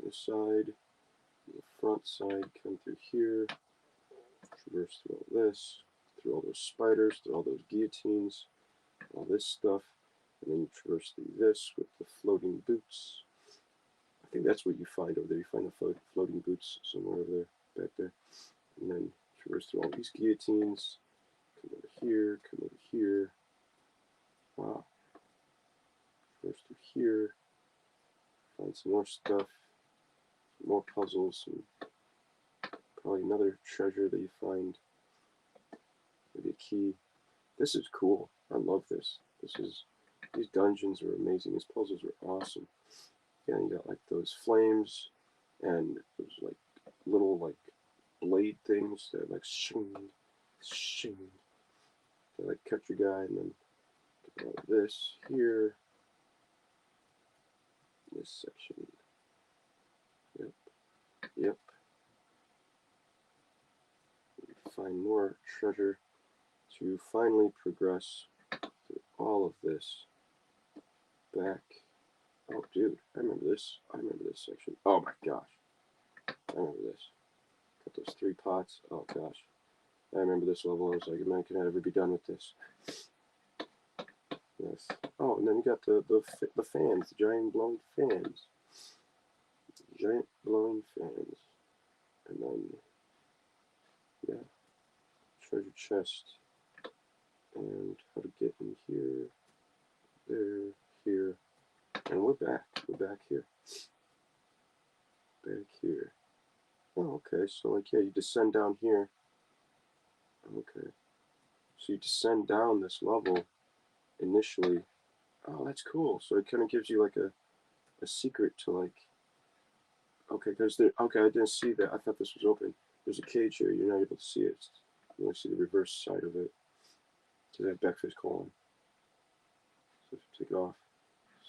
this side, the front side, come through here, traverse through all this, through all those spiders, through all those guillotines, all this stuff, and then you traverse through this with the floating boots. I think that's what you find over there. You find the floating boots somewhere over there, back there. And then traverse through all these guillotines, come over here, come over here. Wow. Traverse through here, find some more stuff, some more puzzles, and probably another treasure that you find, maybe a key. This is cool. I love this. These dungeons are amazing. These puzzles are awesome. Yeah, you got like those flames and those like little like blade things that like shing, shing. They like cut your guy, and then get all this here. This section. Yep. Yep. Find more treasure to finally progress through all of this back. Oh, dude, I remember this. I remember this section. Oh my gosh. I remember this. Got those 3 pots. Oh gosh. I remember this level. I was like, man, can I ever be done with this? Yes. Oh, and then you got the fans, the giant blowing fans. Giant blowing fans. And then, yeah, treasure chest. And how to get in here. there, here, and we're back. We're back here. Back here. Oh, okay. So like, yeah, you descend down here. Okay. So you descend down this level initially. Oh, that's cool. So it kind of gives you like a secret to like. Okay, because okay, I didn't see that. I thought this was open. There's a cage here. You're not able to see it. You only see the reverse side of it. So that backface colon. So if you take it off,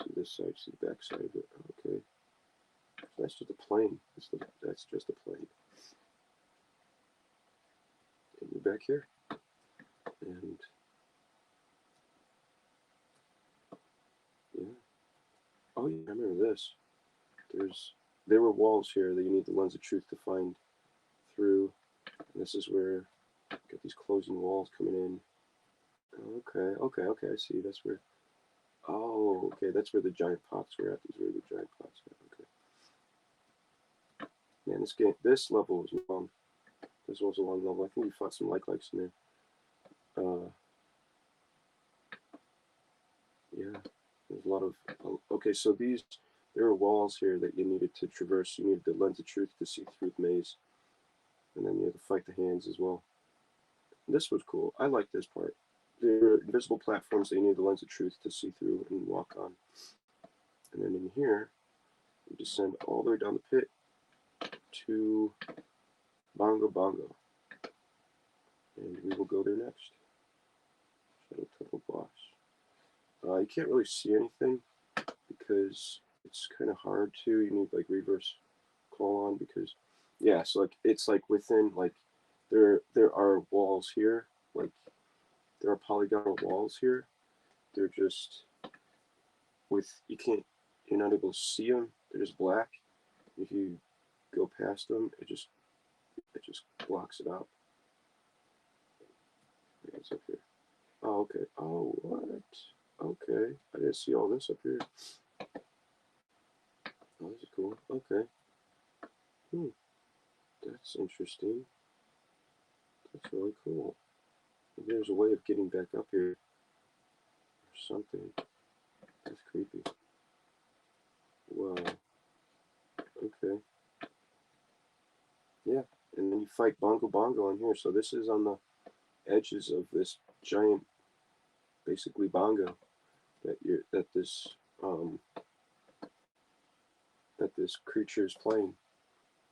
see this side, see the back side of it. Okay. So that's just a plane. That's just a plane. And you're back here. And yeah. Oh yeah, I remember this. There were walls here that you need the lens of truth to find through. And this is where you got these closing walls coming in. Okay, I see. That's where. Oh, okay, that's where the giant pots were at. These were the giant pots. Okay. Man, this level was long. This was a long level. I think we fought some likes in there. Yeah, there's a lot of. Okay, so there are walls here that you needed to traverse. You needed the lens of truth to see through the maze, and then you had to fight the hands as well. And this was cool. I like this part. There are invisible platforms that you need the lens of truth to see through and walk on. And then in here, you descend all the way down the pit to Bongo Bongo. And we will go there next. Shadow Temple Boss. You can't really see anything because it's kind of hard to. You need like reverse colon because, yeah, so like it's like within like there are walls here, like there are polygonal walls here. They're just you're not able to see them. They're just black. If you go past them, it just blocks it out. It's up here. Oh, okay. Oh, what? Okay. I didn't see all this up here. Oh, this is cool. Okay. That's interesting. That's really cool. Maybe there's a way of getting back up here or something. That's creepy. Wow. Okay. Yeah. And then you fight Bongo Bongo on here. So this is on the edges of this giant, basically bongo that this creature is playing.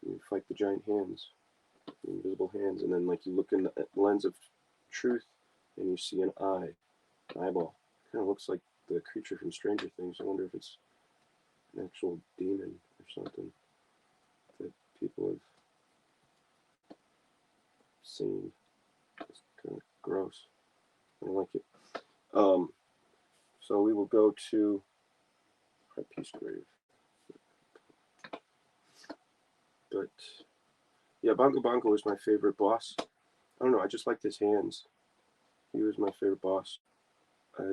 You fight the giant hands, the invisible hands, and then like you look in the lens of truth, and you see an eye, an eyeball. Kind of looks like the creature from Stranger Things. I wonder if it's an actual demon or something that people have seen. It's kind of gross. I don't like it. So we will go to our peace grave. But yeah, Bongo Bongo was my favorite boss. I don't know, I just liked his hands. He was my favorite boss. I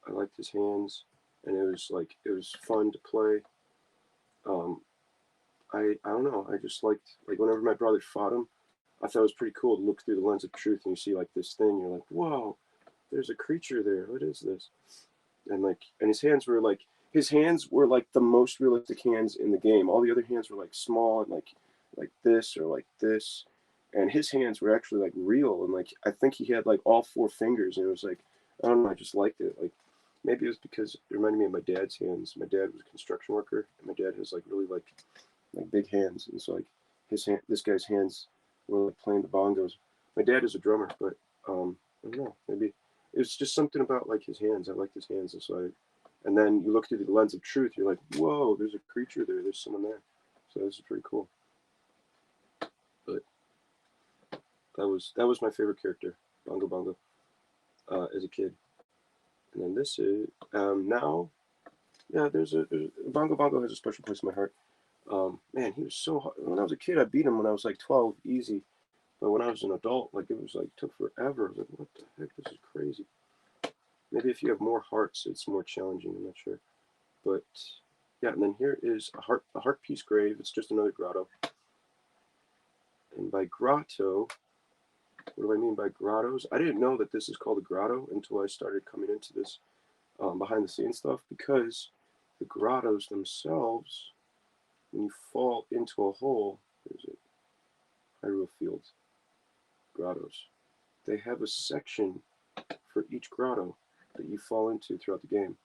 liked his hands, and it was fun to play. I don't know, I just liked whenever my brother fought him, I thought it was pretty cool to look through the lens of truth and you see like this thing. You're like, whoa, there's a creature there. What is this? And his hands were like the most realistic hands in the game. All the other hands were like small and like this or like this, and his hands were actually like real. And like I think he had like all four fingers, and it was like I don't know. I just liked it. Like maybe it was because it reminded me of my dad's hands. My dad was a construction worker, and my dad has like really like big hands, and so like this guy's hands were like playing the bongos. My dad is a drummer, but I don't know. Maybe it's just something about like his hands. I liked his hands, and then you look through the lens of truth. You're like, whoa, there's a creature there. There's someone there. So this is pretty cool. But that was my favorite character, Bongo Bongo, as a kid. And then this is now, yeah. There's Bongo Bongo has a special place in my heart. Man, he was so hard. When I was a kid, I beat him when I was like 12, easy. But when I was an adult, like it was like took forever. I was like, what the heck? This is crazy. Maybe if you have more hearts, it's more challenging. I'm not sure. But yeah, and then here is a heart piece grave. It's just another grotto. And by grotto, what do I mean by grottos? I didn't know that this is called a grotto until I started coming into this behind the scenes stuff, because the grottos themselves, when you fall into a hole, there's it, Hyrule Field grottos. They have a section for each grotto that you fall into throughout the game.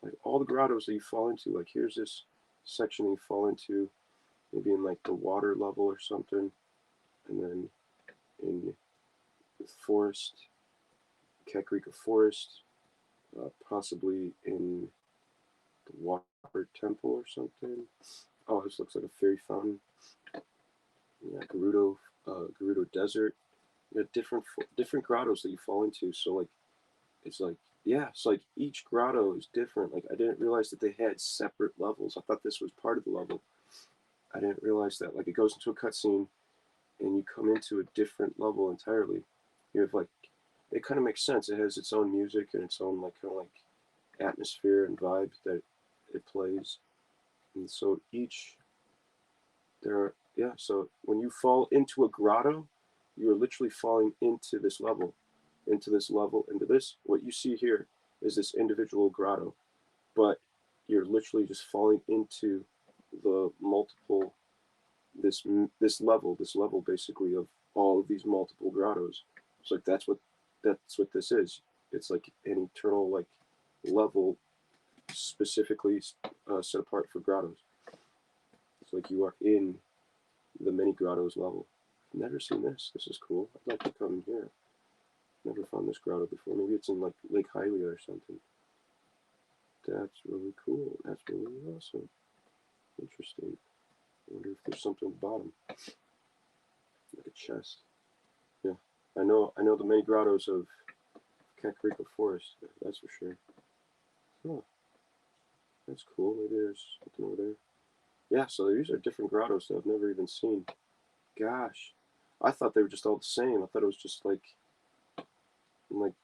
Like all the grottos that you fall into, like here's this section you fall into, maybe in like the water level or something, and then in the forest, Kakariko Forest, possibly in the water temple or something. Oh, this looks like a fairy fountain. Yeah, Gerudo Desert. You got different grottos that you fall into. So like, it's like, yeah, it's like each grotto is different. Like I didn't realize that they had separate levels. I thought this was part of the level. I didn't realize that. Like it goes into a cutscene, and you come into a different level entirely. You have like, it kind of makes sense. It has its own music and its own like kind of like atmosphere and vibe that it plays. And so each there are, yeah, so when you fall into a grotto, you are literally falling into this level, into this level, into this. What you see here is this individual grotto, but you're literally just falling into the multiple, this level basically of all of these multiple grottos. It's like that's what this is. It's like an eternal like level specifically set apart for grottos. It's like you are in the mini grottos level. I've never seen this. This is cool. I'd like to come in here. Never found this grotto before. Maybe it's in like Lake Hylia or something. That's really cool. That's really awesome. Interesting. I wonder if there's something at the bottom. Like a chest. Yeah. I know the many grottos of Kakariko Forest. That's for sure. Oh, that's cool. Maybe there's something over there. Yeah, so these are different grottos that I've never even seen. Gosh. I thought they were just all the same. I thought it was just like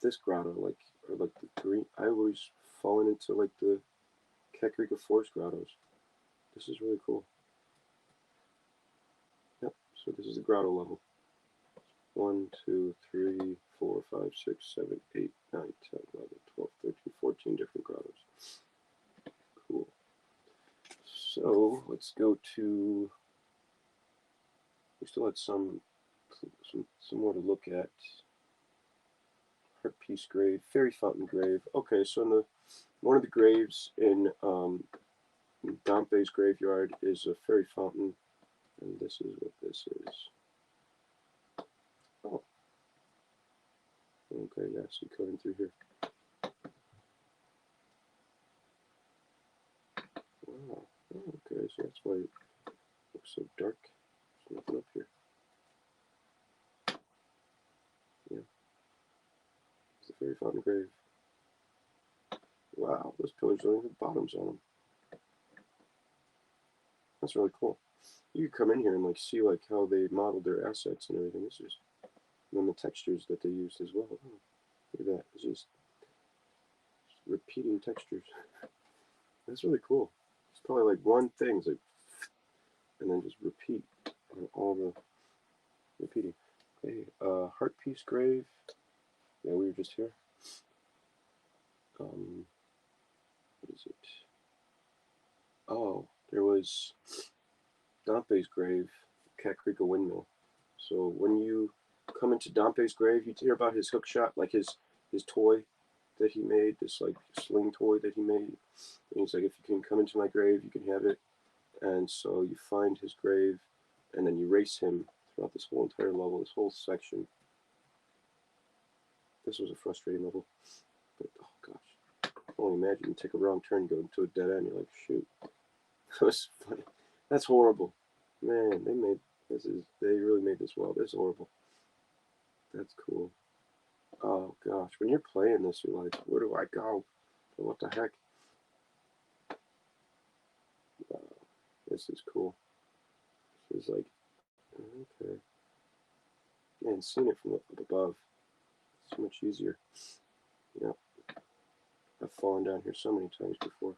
this grotto, like or like the green. I always fallen into like the Kakariko Forest grottos. This is really cool. Yep. So this is the grotto level. 1, 2, 3, 4, 5, 6, 7, 8, 9, 10, 11, 12, 13, 14 different grottos. Cool. So let's go to. We still had some more to look at. Heart Piece Grave, Fairy Fountain Grave. Okay, so in the one of the graves in Dompe's graveyard is a fairy fountain, and this is what this is. Oh, okay, yeah, so you cut in through here. Wow, okay, so that's why it looks so dark. There's nothing up here. Yeah, it's the fairy fountain grave. Wow, those pillars don't even have bottoms on them. That's really cool. You can come in here and like see like how they modeled their assets and everything. This is and then the textures that they used as well. Oh, look at that. It's just repeating textures. That's really cool. It's probably like one thing, it's like, and then just repeat all the repeating. Okay, Heart Piece Grave. Yeah, we were just here. What is it? Oh, there was Dompe's grave, Kakariko Windmill. So when you come into Dompe's grave, you hear about his hookshot, like his toy that he made, this like sling toy that he made. And he's like, if you can come into my grave, you can have it. And so you find his grave, and then you race him throughout this whole entire level, this whole section. This was a frustrating level, but oh gosh, I can only imagine you take a wrong turn, go into a dead end, you're like, shoot. That was funny. That's horrible. Man, they really made this well. This is horrible. That's cool. Oh gosh, when you're playing this, you're like, where do I go? What the heck? Wow, this is cool. This is like, okay. Man, seeing it from up above, it's much easier. Yeah, I've fallen down here so many times before.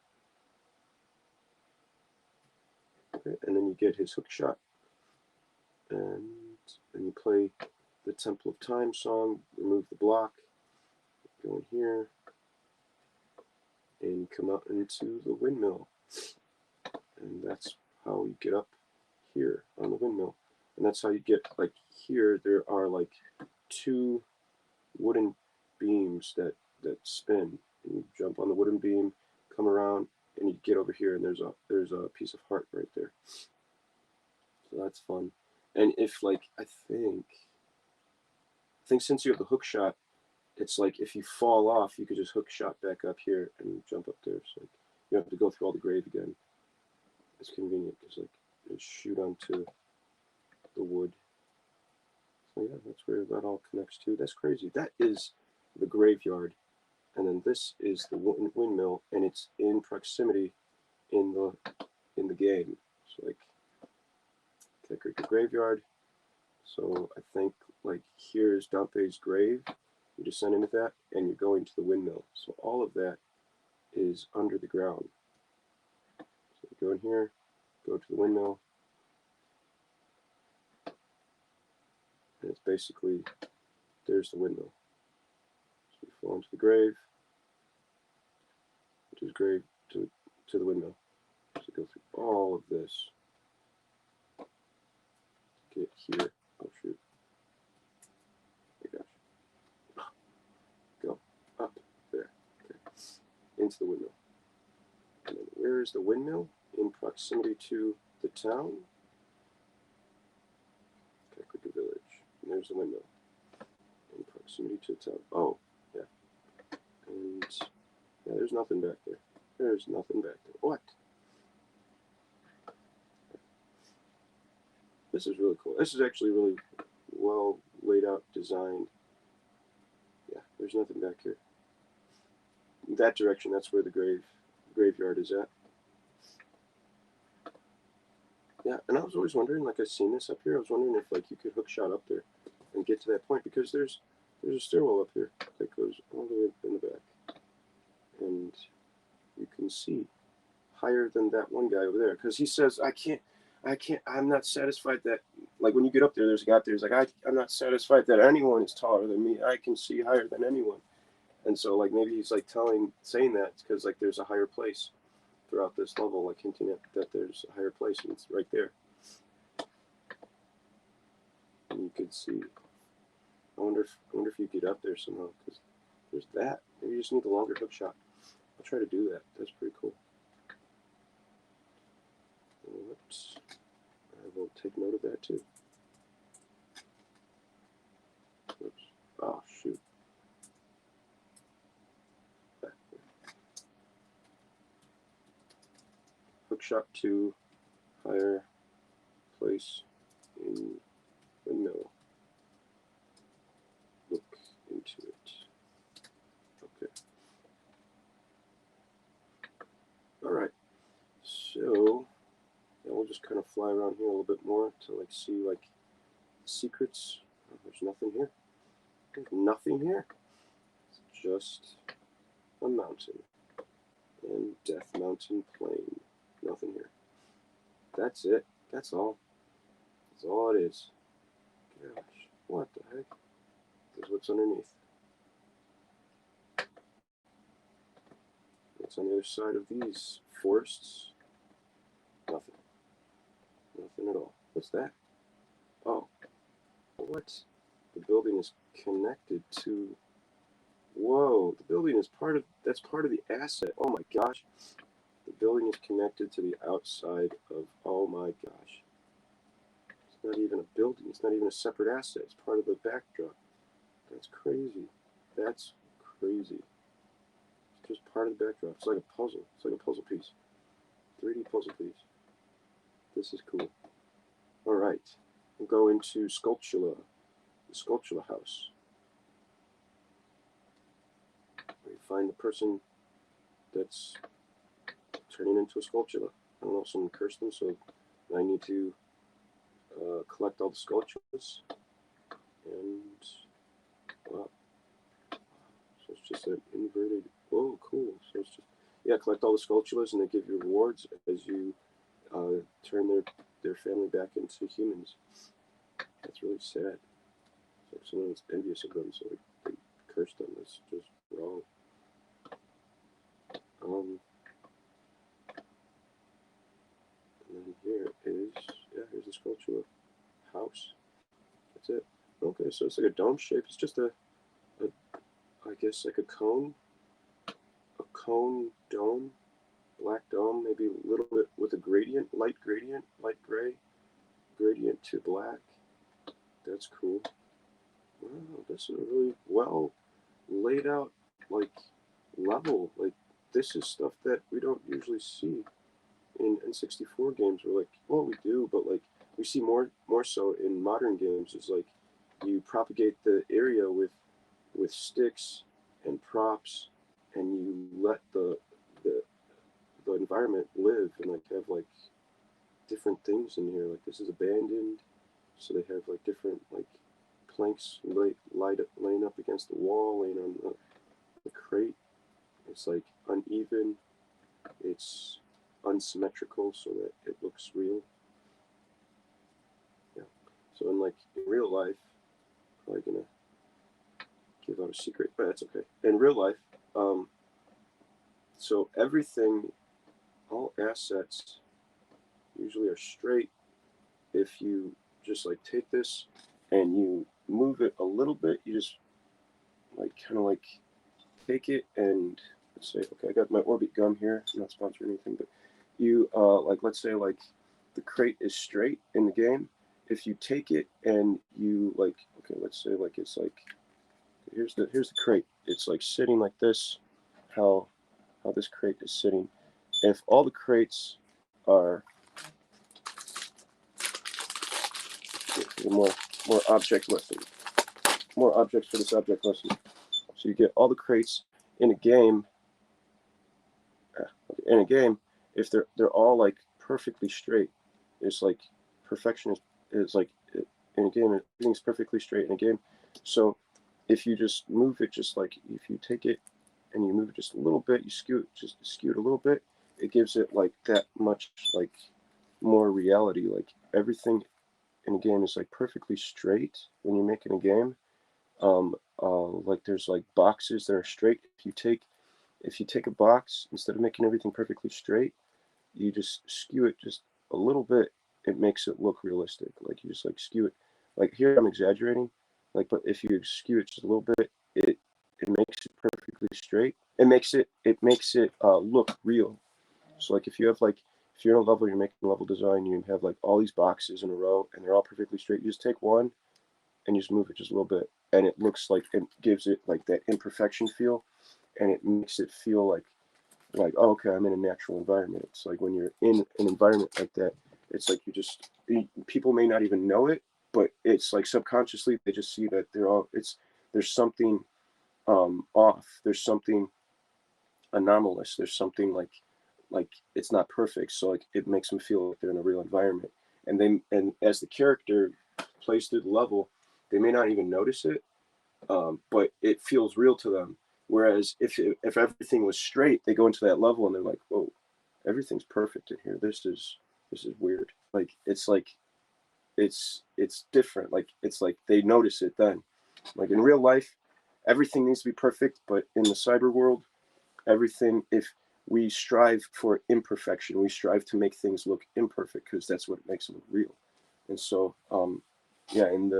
Okay, and then you get his hook shot, and then you play the Temple of Time song, remove the block, go in here and come out into the windmill. And that's how you get up here on the windmill. And that's how you get, like here, there are like 2 wooden beams that spin. And you jump on the wooden beam, come around, and you get over here, and there's a piece of heart right there. So that's fun. And if like I think since you have the hook shot, it's like if you fall off, you could just hook shot back up here and jump up there. So like, you don't have to go through all the grave again. It's convenient because like you shoot onto the wood. So yeah, that's where that all connects to. That's crazy. That is the graveyard, and then this is the windmill, and it's in proximity in the game. So like, click the graveyard. So I think like here's Dante's grave. You descend into that, and you're going to the windmill. So all of that is under the ground. So you go in here, go to the windmill, and it's basically, there's the windmill. So you fall into the grave, which is grave to the windmill. So you go through all of this, get here. Oh shoot! Oh my gosh! Go up there, okay, into the windmill. And then where is the windmill? In proximity to the town. Okay, click the village. And there's the windmill. In proximity to the town. Oh, yeah. And yeah, there's nothing back there. There's nothing back there. What? This is really cool. This is actually really well laid out, designed. Yeah, there's nothing back here. In that direction, that's where the graveyard is at. Yeah, and I was always wondering, like I've seen this up here, I was wondering if like you could hook shot up there and get to that point, because there's a stairwell up here that goes all the way up in the back. And you can see higher than that one guy over there, because he says, I'm not satisfied that, like when you get up there, there's a guy up there, he's like, I'm not satisfied that anyone is taller than me, I can see higher than anyone. And so like maybe he's like saying that because like there's a higher place throughout this level, like hinting at that there's a higher place, and it's right there. And you could see, I wonder if you get up there somehow, because there's that. Maybe you just need the longer hook shot. I'll try to do that. That's pretty cool. Whoops. I will take note of that too. Whoops. Oh, shoot. Hook shot to higher place in windmill. Look into it. Okay. Alright. So yeah, we'll just kind of fly around here a little bit more to like see like secrets. Oh, there's nothing here. There's nothing here. It's just a mountain. And Death Mountain Plain. Nothing here. That's it. That's all. That's all it is. Gosh, what the heck? There's what's underneath. What's on the other side of these forests? Nothing. Nothing at all. What's that? Oh. What? The building is connected to... Whoa, the building is that's part of the asset. Oh my gosh. The building is connected to the outside of, oh my gosh. It's not even a building. It's not even a separate asset. It's part of the backdrop. That's crazy. That's crazy. It's just part of the backdrop. It's like a puzzle. It's like a puzzle piece. 3D puzzle piece. This is cool. Alright. We'll go into Sculptula. The Sculptula house. Where you find the person that's turning into a Sculptula. I don't know if someone cursed them, so I need to collect all the Sculptulas. And, wow. So it's just an inverted, oh, cool. So it's just, yeah, collect all the Sculptulas and they give you rewards as you turn their family back into humans. That's really sad. It's like someone was envious of them, so they cursed them. It's just row. And then here is, yeah, here's the sculpture of house. That's it. Okay, so it's like a dome shape. It's just I guess like a cone dome, black dome, maybe a little bit with a gradient, light gray gradient to black. That's cool. Wow, this is a really well laid out like level. Like this is stuff that we don't usually see in N64 games. We're like, well, we do, but like we see more so in modern games. Is like you propagate the area with sticks and props, and you let the the environment live and like have like different things in here. Like this is abandoned, so they have like different like planks laying up against the wall, laying on the crate. It's like uneven. It's unsymmetrical so that it looks real. Yeah. So in real life, probably gonna give out a secret, but that's okay. In real life, so everything, all assets usually are straight. If you just like take this and you move it a little bit, you just like kind of like take it and let's say, okay, I got my Orbit gum here. I'm not sponsoring anything, but you like let's say like the crate is straight in the game. If you take it and you like, okay, let's say like it's like here's the crate. It's like sitting like this. How this crate is sitting. If all the crates are more object lesson, more objects for this object lesson. So you get all the crates in a game. In a game, if they're all like perfectly straight, it's like perfection is like in a game everything's perfectly straight in a game. So if you just move it, just like if you take it and you move it just a little bit, you skew it a little bit, it gives it like that much like more reality. Like everything in a game is like perfectly straight when you're making a game. Like there's like boxes that are straight. If you take a box, instead of making everything perfectly straight, you just skew it just a little bit. It makes it look realistic. Like you just like skew it. Like here I'm exaggerating, like but if you skew it just a little bit, it makes it perfectly straight. It makes it look real. So like if you have like if you're in a level, you're making a level design, you have like all these boxes in a row and they're all perfectly straight. You just take one and you just move it just a little bit, and it looks like it gives it like that imperfection feel, and it makes it feel like oh, okay, I'm in a natural environment. It's like when you're in an environment like that, it's like people may not even know it, but it's like subconsciously they just see that there's something off. There's something anomalous. There's something like it's not perfect. So like it makes them feel like they're in a real environment. And as the character plays through the level, they may not even notice it, but it feels real to them. Whereas if everything was straight, they go into that level and they're like, "Whoa, everything's perfect in here. This is weird." It's different. Like it's like they notice it then. Like in real life, everything needs to be perfect, but in the cyber world, everything if we strive for imperfection, we strive to make things look imperfect because that's what makes them real. And so yeah, in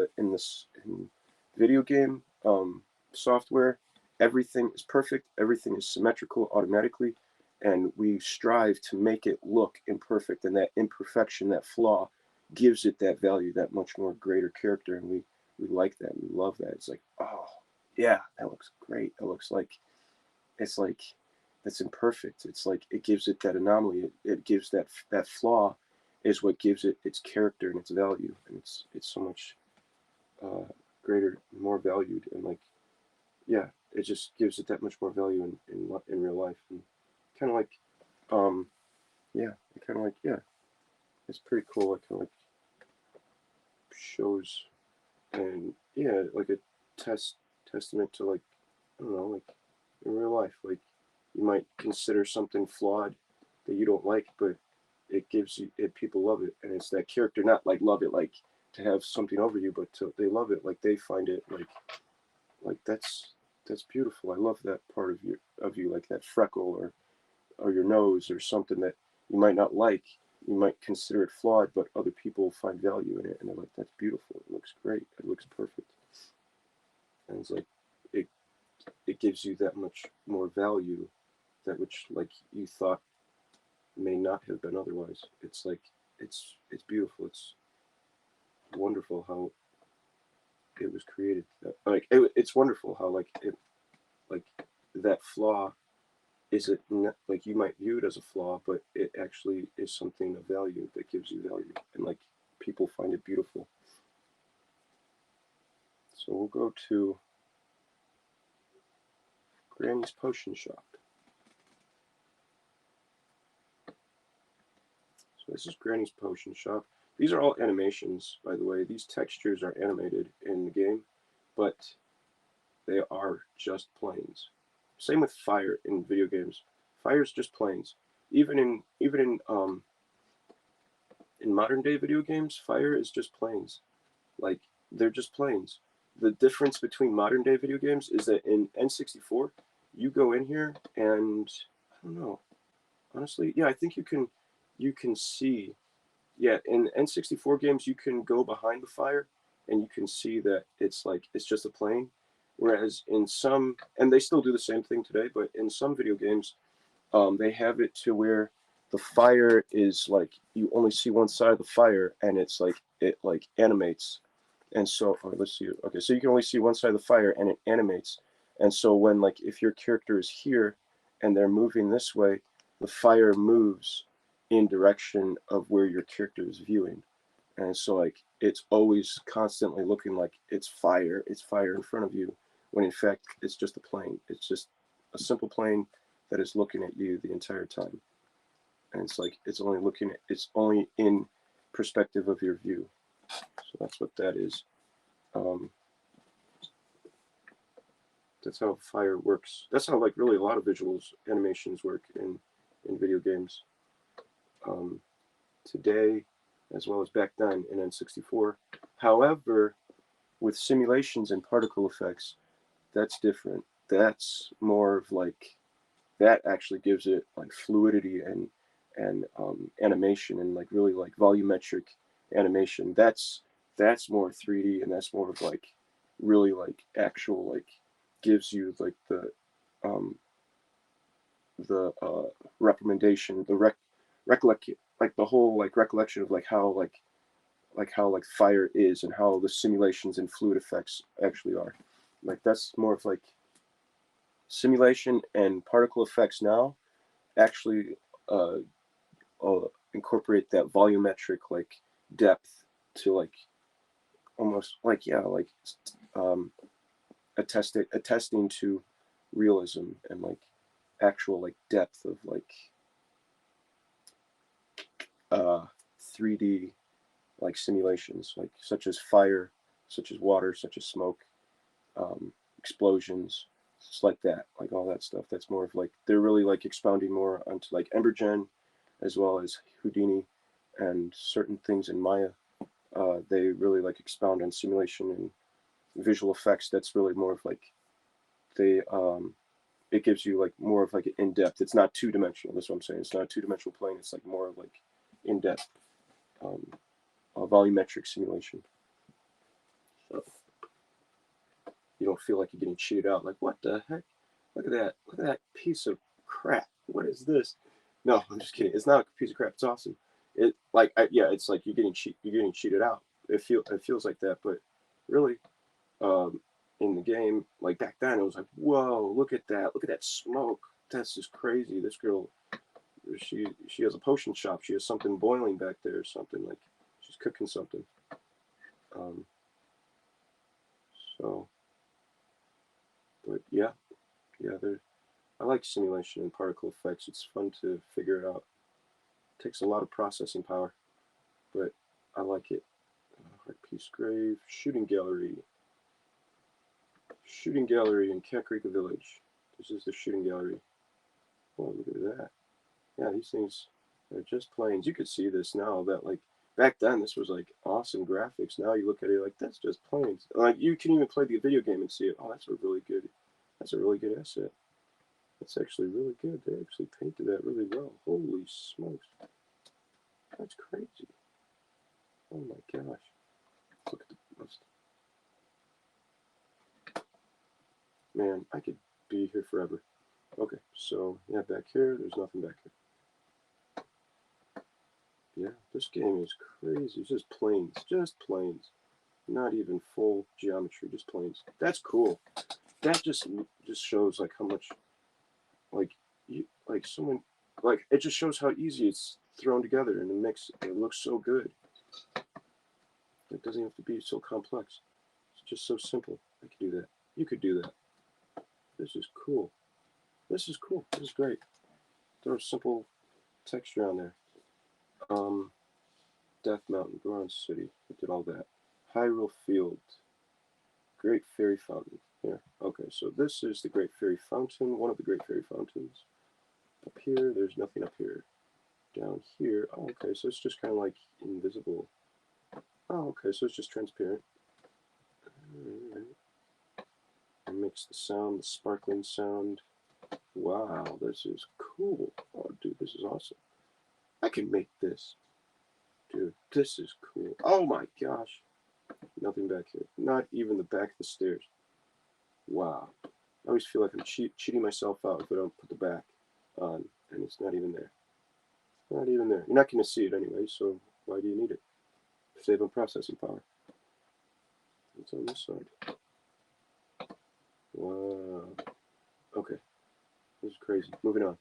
video game software, everything is perfect, everything is symmetrical automatically, and we strive to make it look imperfect, and that imperfection, that flaw, gives it that value, that much more greater character, and we like that, we love that. It's like, oh yeah, that looks great. It looks like it's like that's imperfect. It's like it gives it that anomaly. It gives that flaw is what gives it its character and its value, and it's so much greater, more valued, and like yeah, it just gives it that much more value in real life, and kind of like yeah, kind of like yeah, it's pretty cool. It kind of like shows and yeah, like a testament to like I don't know, like in real life, like you might consider something flawed that you don't like, but it gives you it people love it, and it's that character not like love it like to have something over you, but they love it like they find it like That's beautiful. I love that part of you, like that freckle or your nose or something that you might not like. You might consider it flawed, but other people find value in it, and they're like, "That's beautiful. It looks great. It looks perfect." And it's like it it gives you that much more value, that which like you thought may not have been otherwise. It's like it's beautiful. It's wonderful how it was created. Like it's wonderful how like that flaw is it not, like you might view it as a flaw, but it actually is something of value that gives you value, and like people find it beautiful. So we'll go to Granny's Potion Shop. So this is Granny's Potion Shop. These are all animations, by the way. These textures are animated in the game, but they are just planes. Same with fire in video games. Fire is just planes. Even in modern day video games, fire is just planes. Like they're just planes. The difference between modern day video games is that in N64, you go in here and I don't know. Honestly, yeah, I think you can see, yeah, in N64 games you can go behind the fire and you can see that it's just a plane. Whereas in some, and they still do the same thing today, but in some video games, they have it to where the fire is like you only see one side of the fire, and it's like it like animates. And so let's see. Okay, so you can only see one side of the fire, and it animates. And so when like if your character is here, and they're moving this way, the fire moves in direction of where your character is viewing. And so like it's always constantly looking like it's fire in front of you, when in fact it's just a plane. It's just a simple plane that is looking at you the entire time. And it's like it's only in perspective of your view. So that's what that is. Um, that's how fire works. That's how like really a lot of visuals animations work in video games. Um, Today, as well as back then in N64. However, with simulations and particle effects, that's different. That's more of like that actually gives it like fluidity and animation, and like really like volumetric animation. That's more 3D, and that's more of like really like actual like gives you like um the recommendation, recollect like the whole like recollection of like how like fire is and how the simulations and fluid effects actually are. Like that's more of like simulation and particle effects now actually uh, incorporate that volumetric like depth to like almost like yeah like um, attesting to realism and like actual like depth of like 3D like simulations, like such as fire, such as water, such as smoke, explosions, it's like that, like all that stuff. That's more of like they're really like expounding more onto like Embergen, as well as Houdini, and certain things in Maya. They really like expound on simulation and visual effects. That's really more of like they it gives you like more of like an in depth. It's not 2 dimensional. That's what I'm saying. It's not a 2 dimensional plane. It's like more of like in depth. Um, volumetric simulation. So you don't feel like you're getting cheated out. Like, what the heck? Look at that. Look at that piece of crap. What is this? No, I'm just kidding. It's not a piece of crap. It's awesome. It like yeah, it's like you're getting cheated out. It feels like that, but really, um, in the game, like back then, it was like, whoa, look at that. Look at that smoke. That's just crazy. This girl, she has a potion shop. She has something boiling back there or something, like she's cooking something. Um, so, but yeah, yeah, I like simulation and particle effects. It's fun to figure it out. It takes a lot of processing power, but I like it. Heart Piece Grave, shooting gallery in Kakarika Village. This is the shooting gallery. Oh, look at that. Yeah, these things are just planes. You could see this now that like back then this was like awesome graphics. Now you look at it like that's just planes. Like you can even play the video game and see it. Oh, that's a really good That's a really good asset. That's actually really good. They actually painted that really well. Holy smokes. That's crazy. Oh my gosh. Look at the most. Man, I could be here forever. Okay, so yeah, back here, there's nothing back here. Yeah, this game is crazy. It's just planes. Just planes. Not even full geometry, just planes. That's cool. That just shows like how much like someone like it just shows how easy it's thrown together in a mix. It looks so good. It doesn't have to be so complex. It's just so simple. I could do that. You could do that. This is cool. This is cool. This is great. Throw a simple texture on there. Death Mountain, Bronze City. I did all that. Hyrule Field. Great Fairy Fountain. Here. Okay, so this is the Great Fairy Fountain, one of the Great Fairy Fountains. Up here, there's nothing up here. Down here, oh, okay, so it's just kind of like invisible. Oh, okay, so it's just transparent. Alright. It makes the sound, the sparkling sound. Wow, this is cool. Oh, dude, this is awesome. I can make this. Dude, this is cool. Oh my gosh. Nothing back here. Not even the back of the stairs. Wow. I always feel like I'm cheating myself out if I don't put the back on, and it's not even there. Not even there. You're not going to see it anyway, so why do you need it? Save on processing power. It's on this side. Wow. Okay. This is crazy. Moving on.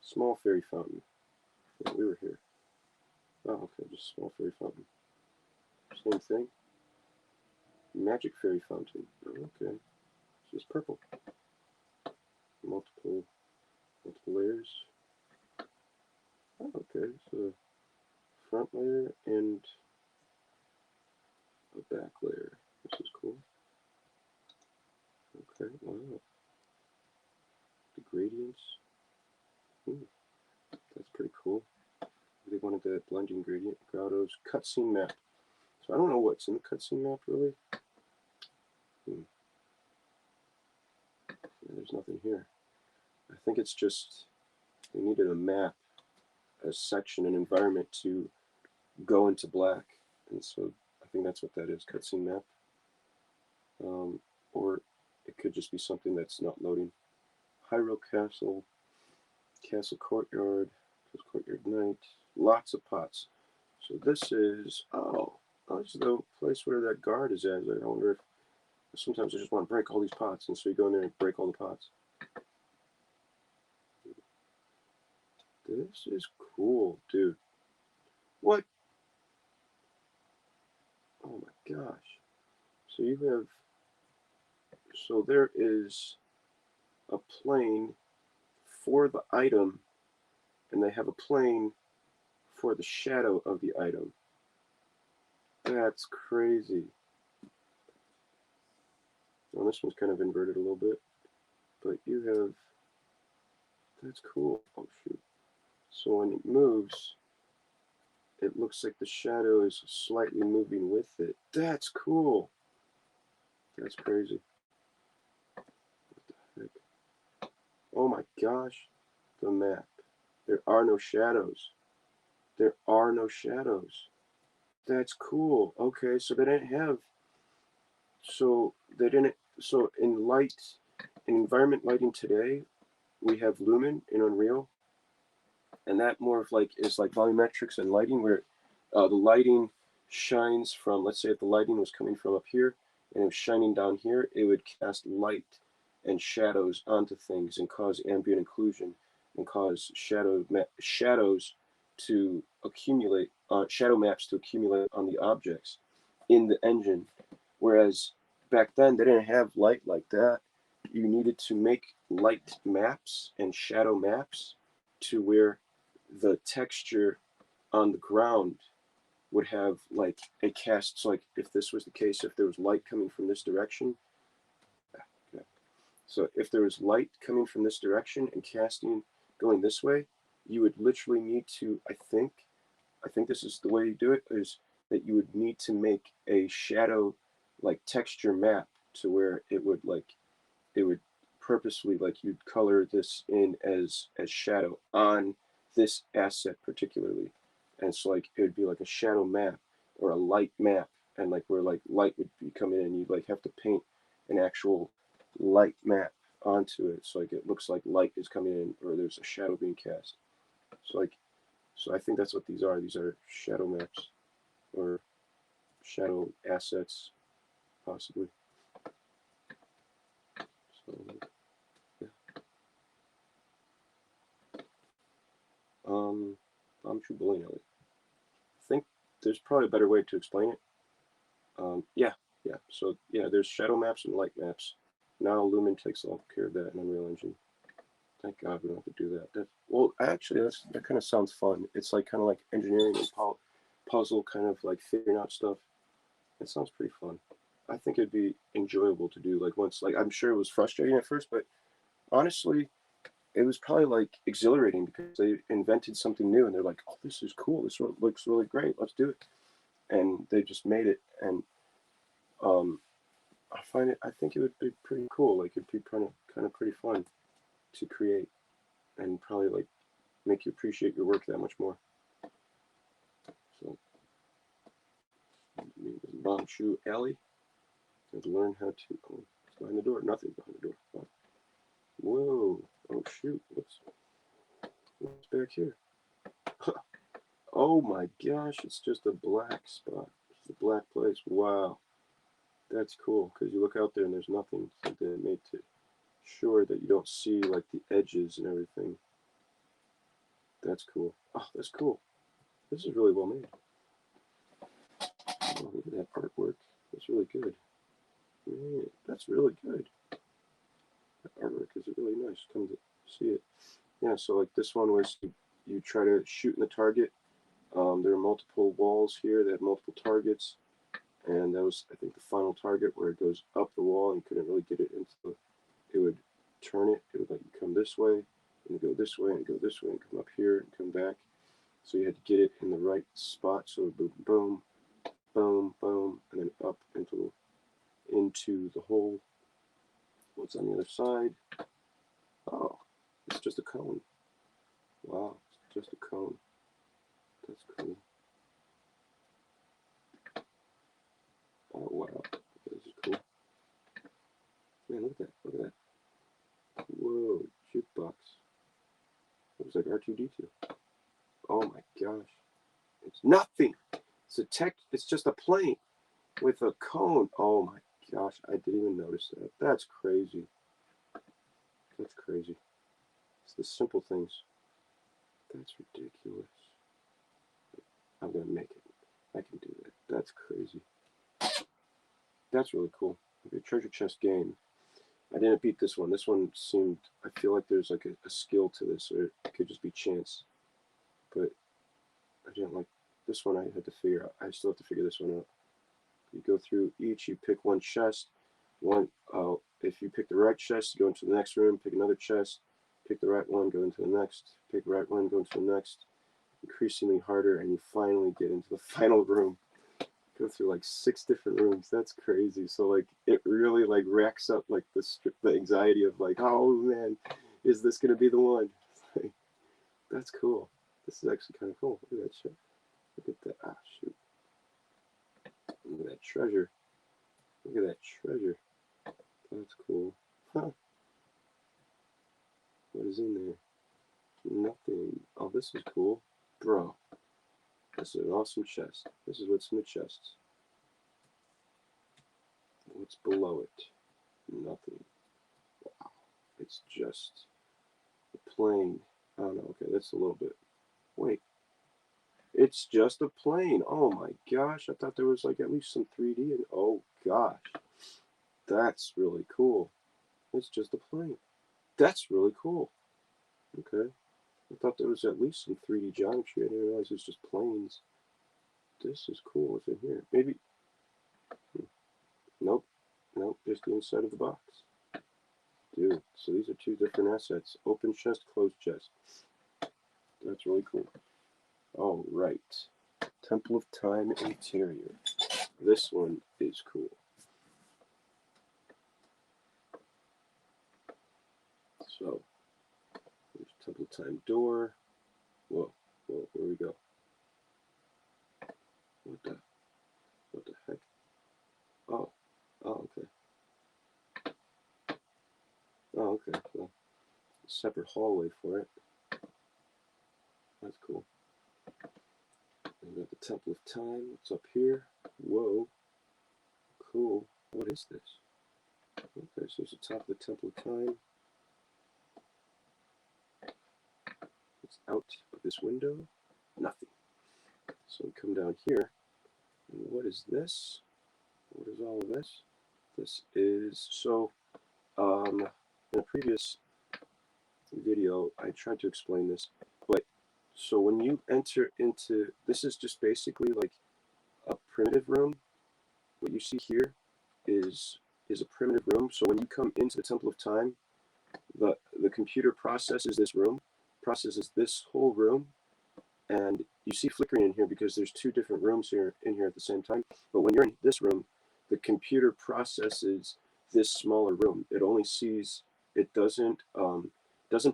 Small fairy fountain. Yeah, we were here. Oh, okay. Just small fairy fountain. Same thing. Magic fairy fountain. Oh, okay. It's just purple. Multiple layers. Oh, okay. So front layer and a back layer. This is cool. Okay. Wow. The gradients. That's pretty cool. They wanted that blending gradient. Grottos. Cutscene map. So I don't know what's in the cutscene map really. There's nothing here. I think it's just they needed a map, a section, an environment to go into black, and so I think that's what that is, cutscene map. Or it could just be something that's not loading. Hyrule Castle, Castle Courtyard, Courtyard Night, lots of pots. So this is, this is the place where that guard is at. I wonder if sometimes I just want to break all these pots, and so you go in there and break all the pots. This is cool, dude. What? Oh my gosh. So you have, so there is a plane for the item, and they have a plane for the shadow of the item. That's crazy. Well, this one's kind of inverted a little bit, but you have, that's cool. Oh shoot. So when it moves, it looks like the shadow is slightly moving with it. That's cool. That's crazy. What the heck? Oh my gosh. The map. There are no shadows. There are no shadows. That's cool. Okay, so they didn't have, so they didn't, so in light, in environment lighting today, we have Lumen in Unreal, and that more of like is like volumetrics and lighting, where the lighting shines from, let's say if the lighting was coming from up here and it was shining down here, it would cast light and shadows onto things and cause ambient occlusion and cause shadows to accumulate, shadow maps to accumulate on the objects in the engine. Whereas back then they didn't have light like that. You needed to make light maps and shadow maps to where the texture on the ground would have like a cast. So like if this was the case, if there was light coming from this direction, okay. So if there was light coming from this direction and casting going this way, you would literally need to, I think this is the way you do it, is that you would need to make a shadow like texture map to where it would like, it would purposefully, like, you'd color this in as shadow on this asset particularly, and so like it would be like a shadow map or a light map, and like where like light would be coming in, you'd like have to paint an actual light map onto it, so like it looks like light is coming in or there's a shadow being cast. So like, so I think that's what these are. These are shadow maps or shadow assets, possibly. So yeah. I'm True Bullying Ellie. I think there's probably a better way to explain it. Yeah, yeah. So yeah, there's shadow maps and light maps. Now Lumen takes all care of that in Unreal Engine. Thank God we don't have to do that. Well, actually, that kind of sounds fun. It's like kind of like engineering and puzzle, kind of like figuring out stuff. It sounds pretty fun. I think it'd be enjoyable to do. Like once, like I'm sure it was frustrating at first, but honestly, it was probably like exhilarating because they invented something new and they're like, "Oh, this is cool. This looks really great. Let's do it." And they just made it, and um, I think it would be pretty cool. Like it'd be kind of pretty fun to create, and probably like make you appreciate your work that much more. So, Bomb Shoe Alley. And learn how to. Oh, it's behind the door. Nothing behind the door. Oh. Whoa! Oh shoot! What's back here? Oh my gosh! It's just a black spot. It's a black place. Wow, that's cool. Because you look out there and there's nothing. So they made to sure that you don't see like the edges and everything. That's cool. Oh, that's cool. This is really well made. Oh, look at that artwork. That's really good. Man, that's really good. That artwork is really nice. Come to see it. Yeah, so like this one was you try to shoot in the target. There are multiple walls here that have multiple targets, and that was I think the final target where it goes up the wall and you couldn't really get it into the. It would turn it. It would like come this way and go this way and go this way and come up here and come back. So you had to get it in the right spot. So boom, boom, boom, boom, and then up into the hole. What's on the other side? Oh, it's just a cone. Wow, it's just a cone. That's cool. Oh wow, this is cool. Man, look at that! Look at that! Whoa, jukebox. It was like R2-D2. Oh my gosh, it's nothing. It's just a plane with a cone. Oh my gosh, I didn't even notice that. That's crazy. That's crazy. It's the simple things. That's ridiculous. I'm gonna make it. I can do that. That's crazy. That's really cool. Okay, treasure chest game. I didn't beat this one. This one seemed. I feel like there's like a skill to this, or it could just be chance. But I didn't like this one. I had to figure out. I still have to figure this one out. You go through each. You pick one chest. If you pick the right chest, you go into the next room. Pick another chest. Pick the right one. Go into the next. Pick the right one. Go into the next. Increasingly harder, and you finally get into the final room. Go through like 6 different rooms. That's crazy. So like it really like racks up like the anxiety of like, oh man, is this gonna be the one? Like, that's cool. This is actually kind of cool. Look at that shit. Look at that. Ah shoot. Look at that treasure. Look at that treasure. That's cool. Huh. What is in there? Nothing. Oh, this is cool. Bro. This is an awesome chest. This is what's in the chests. What's below it? Nothing. Wow. It's just a plane. I don't know. Okay, that's a little bit. Wait. It's just a plane. Oh my gosh. I thought there was like at least some 3D. Oh gosh. That's really cool. It's just a plane. That's really cool. Okay. I thought there was at least some 3D geometry. I didn't realize it's just planes. This is cool. What's in here? Maybe. Nope. Nope. Just the inside of the box. Dude, so these are 2 different assets. Open chest, closed chest. That's really cool. All right. Temple of Time interior. This one is cool. So there's Temple of Time door. Whoa, whoa, where we go? What the heck? Oh, oh, okay. Oh, okay. Well, a separate hallway for it. That's cool. And we got the Temple of Time. What's up here? Whoa. Cool. What is this? Okay, so it's the top of the Temple of Time. It's out of this window. Nothing. So we come down here. And what is this? What is all of this? This is, so, in a previous video, I tried to explain this, but so when you enter into, this is just basically like a primitive room. What you see here is a primitive room. So when you come into the Temple of Time, the computer processes this room, processes this whole room, and you see flickering in here because there's two different rooms here in here at the same time. But when you're in this room, the computer processes this smaller room. It only sees, it doesn't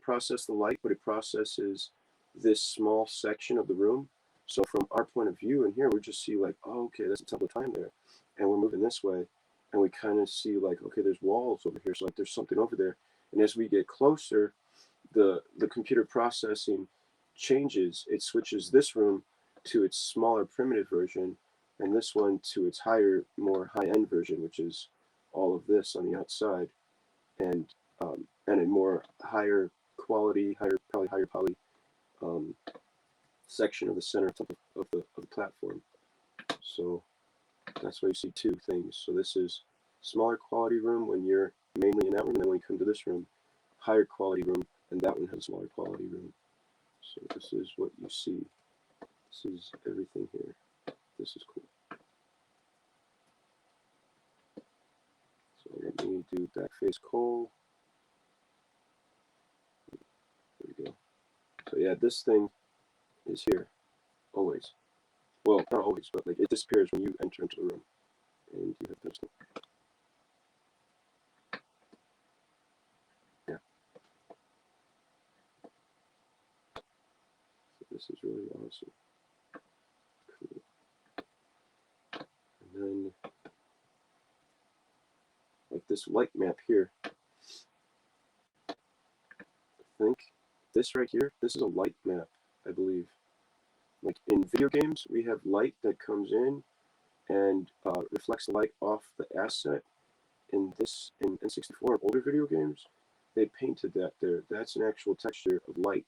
process the light, but it processes this small section of the room. So from our point of view in here, we just see like, oh, okay, there's a Temple of Time there, and we're moving this way, and we kind of see like, okay, there's walls over here, so like there's something over there. And as we get closer, the computer processing changes. It switches this room to its smaller primitive version, and this one to its higher, more high-end version, which is all of this on the outside, and a more higher quality, probably higher poly section of the center of the platform. So that's why you see two things. So this is smaller quality room when you're mainly in that room, and then when you come to this room, higher quality room, and that one has a smaller quality room. So this is what you see. This is everything here. This is cool. So let me do backface coal. There we go. So yeah, this thing is here always. Well, not always, but like it disappears when you enter into the room, and you have this thing. Yeah. So this is really awesome. Cool. And then like this light map here. I think this right here, this is a light map, I believe. Like in video games, we have light that comes in and reflects the light off the asset. In N64 and older video games, they painted that there. That's an actual texture of light.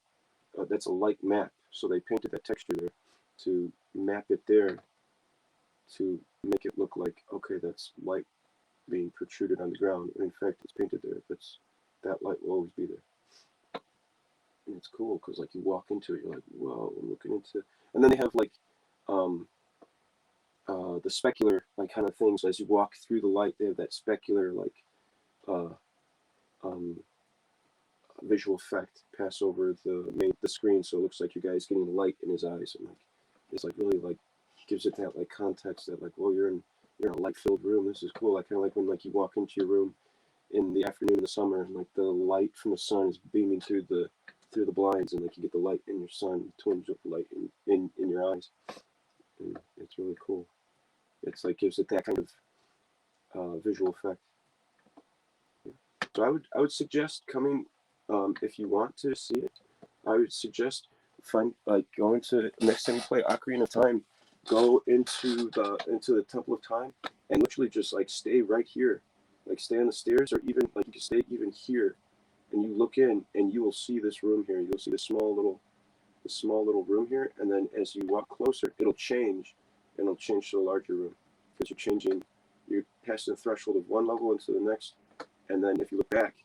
That's a light map. So they painted that texture there to map it there to make it look like, okay, that's light being protruded on the ground. And in fact, it's painted there. That light will always be there. And it's cool because like you walk into it, you're like, whoa, I'm looking into. And then they have like the specular like kind of things. As you walk through the light, they have that specular like uh, um, visual effect pass over the screen, so it looks like your guy's getting the light in his eyes, and like it's like really like gives it that like context that like, well, you're in a light filled room. This is cool. Like kind of like when like you walk into your room in the afternoon in the summer, and like the light from the sun is beaming through the blinds, and like you get the light in your sun, twinge of light in your eyes, and it's really cool. It's like gives it that kind of visual effect. Yeah. So I would suggest coming if you want to see it. I would suggest going to next time you play Ocarina of Time, go into the Temple of Time and literally just like stay right here, like stay on the stairs, or even like you can stay even here, and you look in and you will see this room here. You'll see the small little room here, and then as you walk closer, it'll change, and it'll change to a larger room because you're passing the threshold of one level into the next, and then if you look back,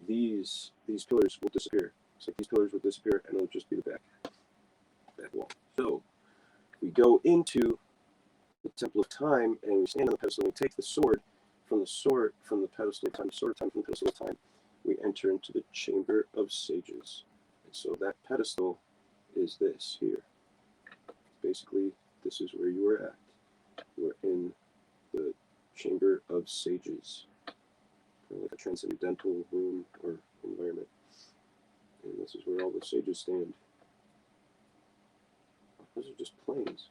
these pillars will disappear. It's like these pillars will disappear, and it'll just be the back wall. So we go into the Temple of Time, and we stand on the pedestal, and we take the sword from the pedestal of time, the sword of time from the pedestal of time. We enter into the Chamber of Sages. And so that pedestal is this here. Basically, this is where you are at. You are in the Chamber of Sages, kind of like a transcendental room or environment. And this is where all the sages stand. Those are just planes.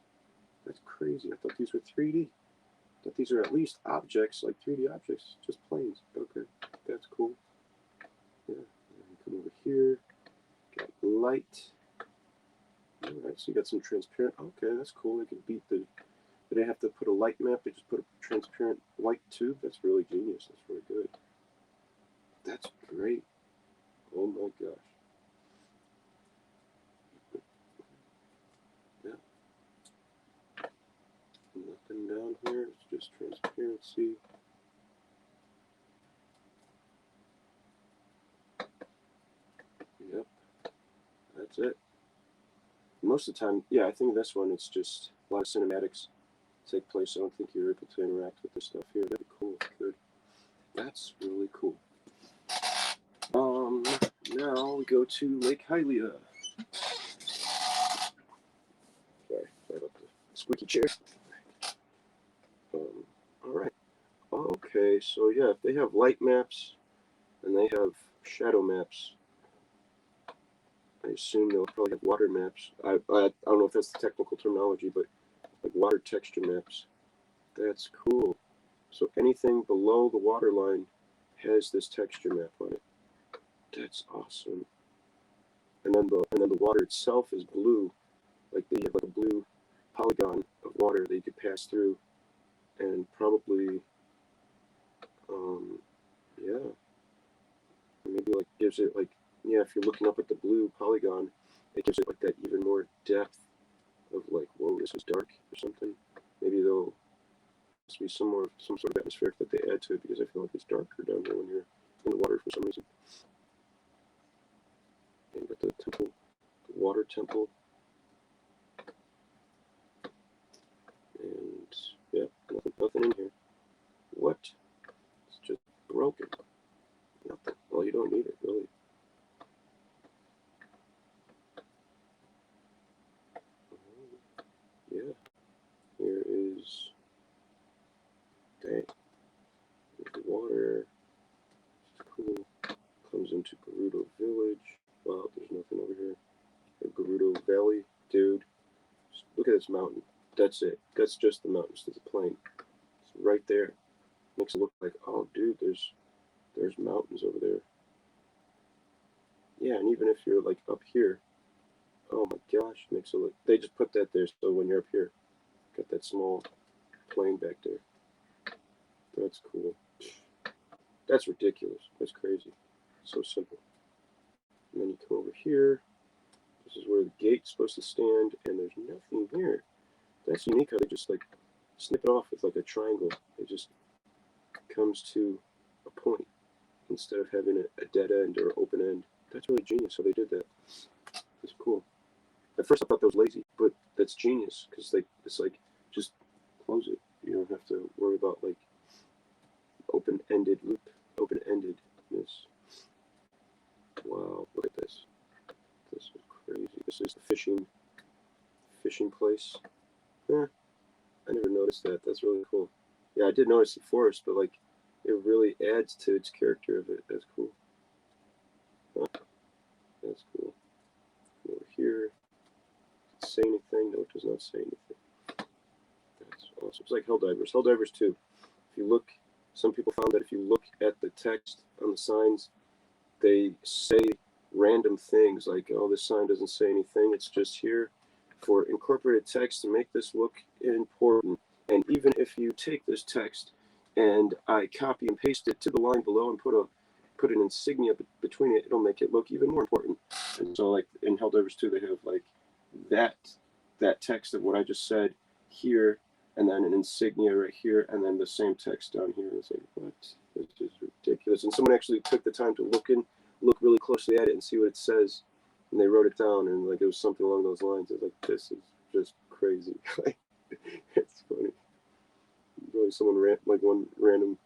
That's crazy. I thought these were 3D. I thought these are at least objects, like 3D objects. Just planes. Okay, that's cool. Yeah, come over here. Got light. Alright, so you got some transparent. Okay, that's cool. They could beat the. They didn't have to put a light map. They just put a transparent light tube. That's really genius. That's really good. That's great. Oh my gosh. Yeah. Nothing down here. It's just transparency. Yep. That's it. Most of the time, yeah, I think this one, it's just a lot of cinematics take place. I don't think you're able to interact with this stuff here. That'd be cool. Good. That's really cool. Now we go to Lake Hylia. Sorry about the squeaky chair. Alright. Okay, so yeah, if they have light maps and they have shadow maps, I assume they'll probably have water maps. I don't know if that's the technical terminology, but like water texture maps. That's cool. So anything below the water line has this texture map on it. That's awesome. And then the water itself is blue, like they have like a blue polygon of water that you could pass through, and probably, yeah, maybe like gives it like, yeah, if you're looking up at the blue polygon, it gives it like that even more depth of like, whoa, this is dark or something. Maybe there'll be some sort of atmospheric that they add to it, because I feel like it's darker down here when you're in the water for some reason. And got the temple, the water temple, and yeah, nothing in here. What? It's just broken. Nothing. Well, you don't need it really. Yeah. Here is. Dang. Here's the water. It's cool. Comes into Gerudo Village. Wow, there's nothing over here. Gerudo Valley, dude. Just look at this mountain. That's it. That's just the mountains. There's a plain. It's right there. Makes it look like, oh, dude, there's mountains over there. Yeah, and even if you're like up here, oh my gosh, makes it look. They just put that there so when you're up here, got that small plain back there. That's cool. That's ridiculous. That's crazy. So simple. And then you come over here. This is where the gate's supposed to stand, and there's nothing here. That's unique how they just like snip it off with like a triangle. It just comes to a point instead of having a dead end or open end. That's really genius how they did that. It's cool. At first I thought that was lazy, but that's genius, because like it's like just close it. You don't have to worry about like open-ended loop, open-endedness. Wow, look at this. This is crazy. This is the fishing place. Yeah, I never noticed that. That's really cool. Yeah, I did notice the forest, but like it really adds to its character of it. That's cool. Huh. That's cool. Come over here. Does it say anything? No, it does not say anything. That's awesome. It's like Helldivers. Helldivers 2. If you look, some people found that if you look at the text on the signs, they say random things like, oh, this sign doesn't say anything. It's just here for incorporated text to make this look important. And even if you take this text and I copy and paste it to the line below and put an insignia between it, it'll make it look even more important. And so like in Helldivers 2, they have like that text of what I just said here, and then an insignia right here, and then the same text down here. It's like, what? This is ridiculous. And someone actually took the time to look really closely at it and see what it says, and they wrote it down, and like it was something along those lines. I was like, this is just crazy. It's funny. Really, one random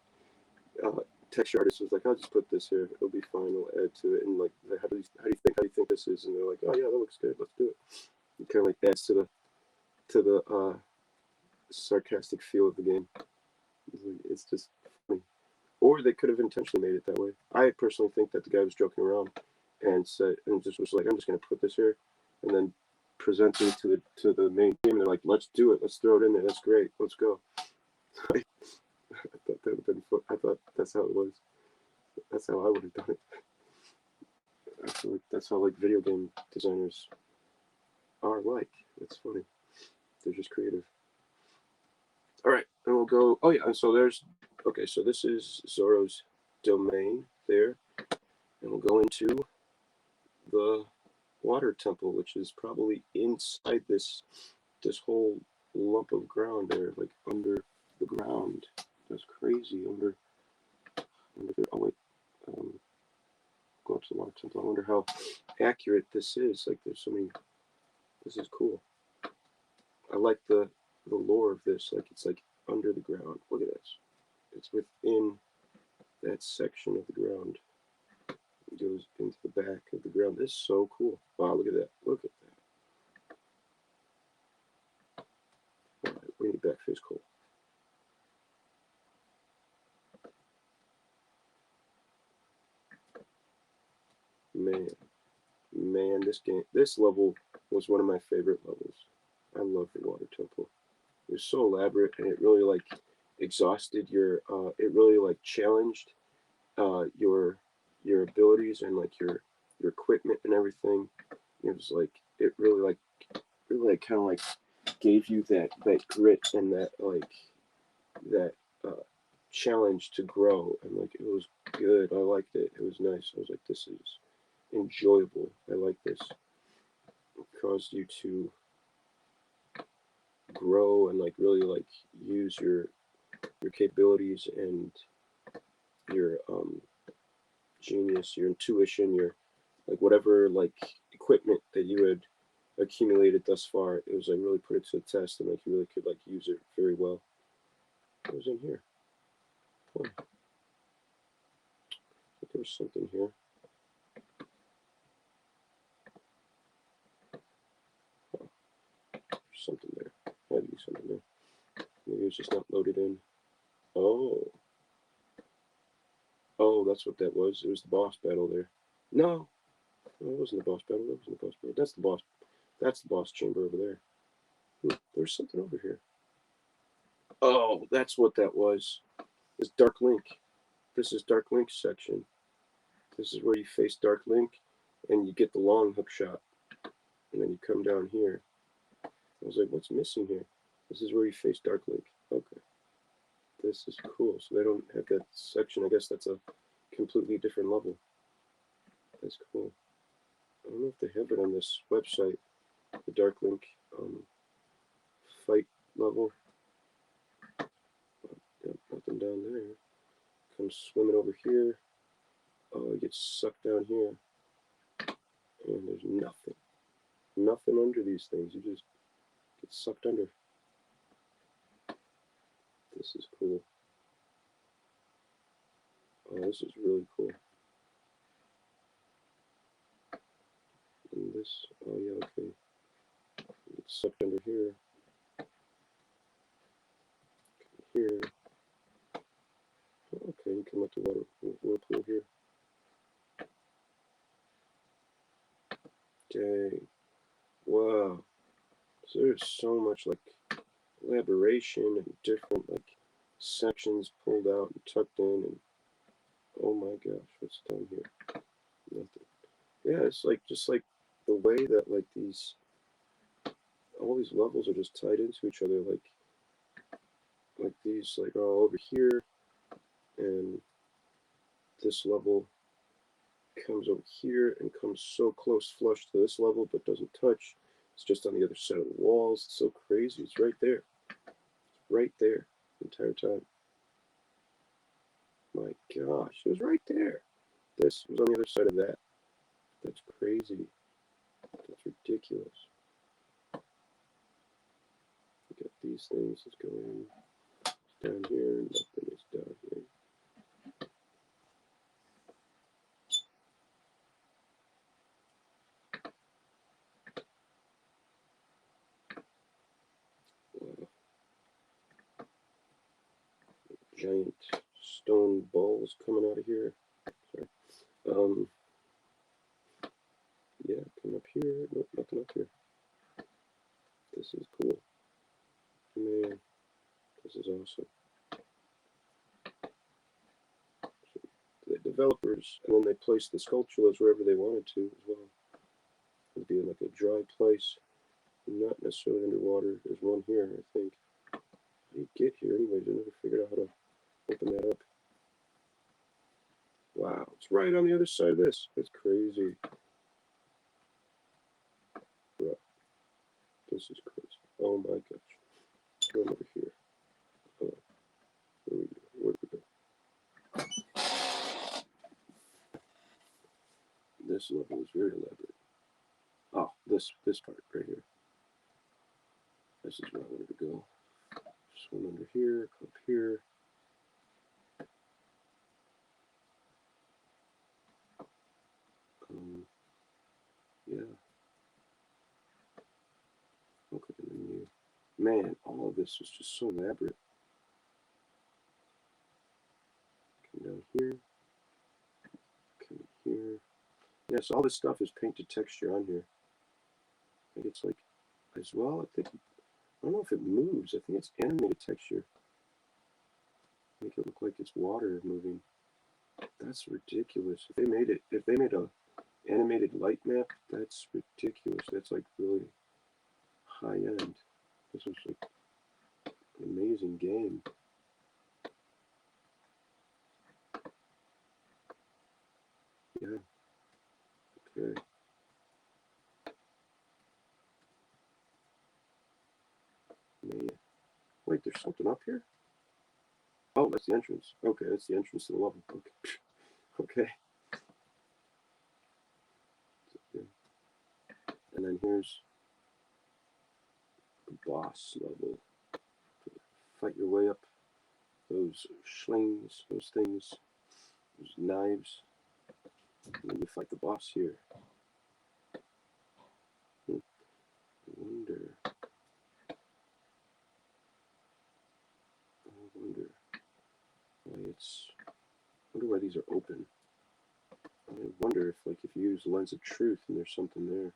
texture artist was like, I'll just put this here. It'll be fine. I'll add to it. And like, how do you think this is? And they're like, oh yeah, that looks good. Let's do it. It kind of like adds to the sarcastic feel of the game. It's just funny. Or they could have intentionally made it that way. I personally think that the guy was joking around and said, and just was like, I'm just gonna put this here, and then present it to the main team. And they're like, let's do it, let's throw it in there. That's great, let's go. I thought that would have been fun. I thought that's how it was. That's how I would have done it. I feel like that's how like video game designers are like. It's funny. They're just creative. All right, and we'll go. Oh yeah, and so there's. Okay, so this is Zoro's domain there, and we'll go into the water temple, which is probably inside this whole lump of ground there, like under the ground. That's crazy. Under there. Oh wait. Go up to the water temple. I wonder how accurate this is. Like there's so many. This is cool. I like the lore of this. Like it's like under the ground. Look at this. It's within that section of the ground. It goes into the back of the ground. This is so cool. Wow, look at that. Look at that. All right, we need backface coal. Man, this level was one of my favorite levels. I love the water temple. It was so elaborate, and it really like exhausted your. It really like challenged your abilities and like your equipment and everything. It was like it really like kind of like gave you that grit and that uh, challenge to grow, and like it was good. I liked it. It was nice. I was like, this is enjoyable. I like this. It caused you to grow and like really like use your capabilities and your genius, your intuition, your like whatever like equipment that you had accumulated thus far. It was like really put it to the test, and like you really could like use it very well. What was in here? Oh, there was something here. Oh, there's something there. Had to be something there. Maybe it's just not loaded in. Oh. Oh, that's what that was. It was the boss battle there. No, no, it wasn't the boss battle. That wasn't the boss battle. That's the boss. That's the boss chamber over there. There's something over here. Oh, that's what that was. It's Dark Link. This is Dark Link's section. This is where you face Dark Link, and you get the long hook shot, and then you come down here. I was like, what's missing here? This is where you face Dark Link. Okay. This is cool. So they don't have that section. I guess that's a completely different level. That's cool. I don't know if they have it on this website, the Dark Link fight level. Nothing down there. Come swimming over here. Oh, it gets sucked down here. And there's nothing. Nothing under these things. You just get sucked under. This is cool. Oh, this is really cool. And this, oh yeah, okay. It's sucked under here. Here. Okay, you come up the whirlpool here. Dang. Wow. So there's so much like elaboration and different like sections pulled out and tucked in, and oh my gosh, what's down here? Nothing. Yeah, it's like just like the way that like all these levels are just tied into each other, like these like are all over here, and this level comes over here and comes so close flush to this level but doesn't touch. It's just on the other side of the walls. It's so crazy. It's right there. It's right there the entire time. My gosh, it was right there. This was on the other side of that. That's crazy. That's ridiculous. We got these things. Let's go in. Down here. Nothing is down here. Wow. Giant stone balls coming out of here. Sorry. Yeah, come up here. Nope, nothing up here. This is cool. Man, this is awesome. The developers, and then they placed the sculptures wherever they wanted to as well. It'd be like a dry place, not necessarily underwater. There's one here, I think. How do you get here anyways? I never figured out how to open that up. Wow, it's right on the other side of this. That's crazy. Bro, this is crazy. Oh my gosh. Going over here. Where do we go? This level is very elaborate. Oh, this part right here. This is where I wanted to go. Just one under here, come up here. Yeah. Okay, the menu. Man, all of this was just so elaborate. Come down here. Come here. Yeah, so all this stuff is painted texture on here. I think it's like, as well, I don't know if it moves. I think it's animated texture. Make it look like it's water moving. That's ridiculous. If they made a animated light map, that's ridiculous. That's like really high end. This was like an amazing game. Yeah. Okay. Man. Wait, there's something up here? Oh, that's the entrance. Okay, that's the entrance to the level. Okay. Okay. And then here's the boss level. Fight your way up those slings, those things, those knives. And then you fight the boss here. I wonder why these are open. I wonder if you use lens of truth and there's something there.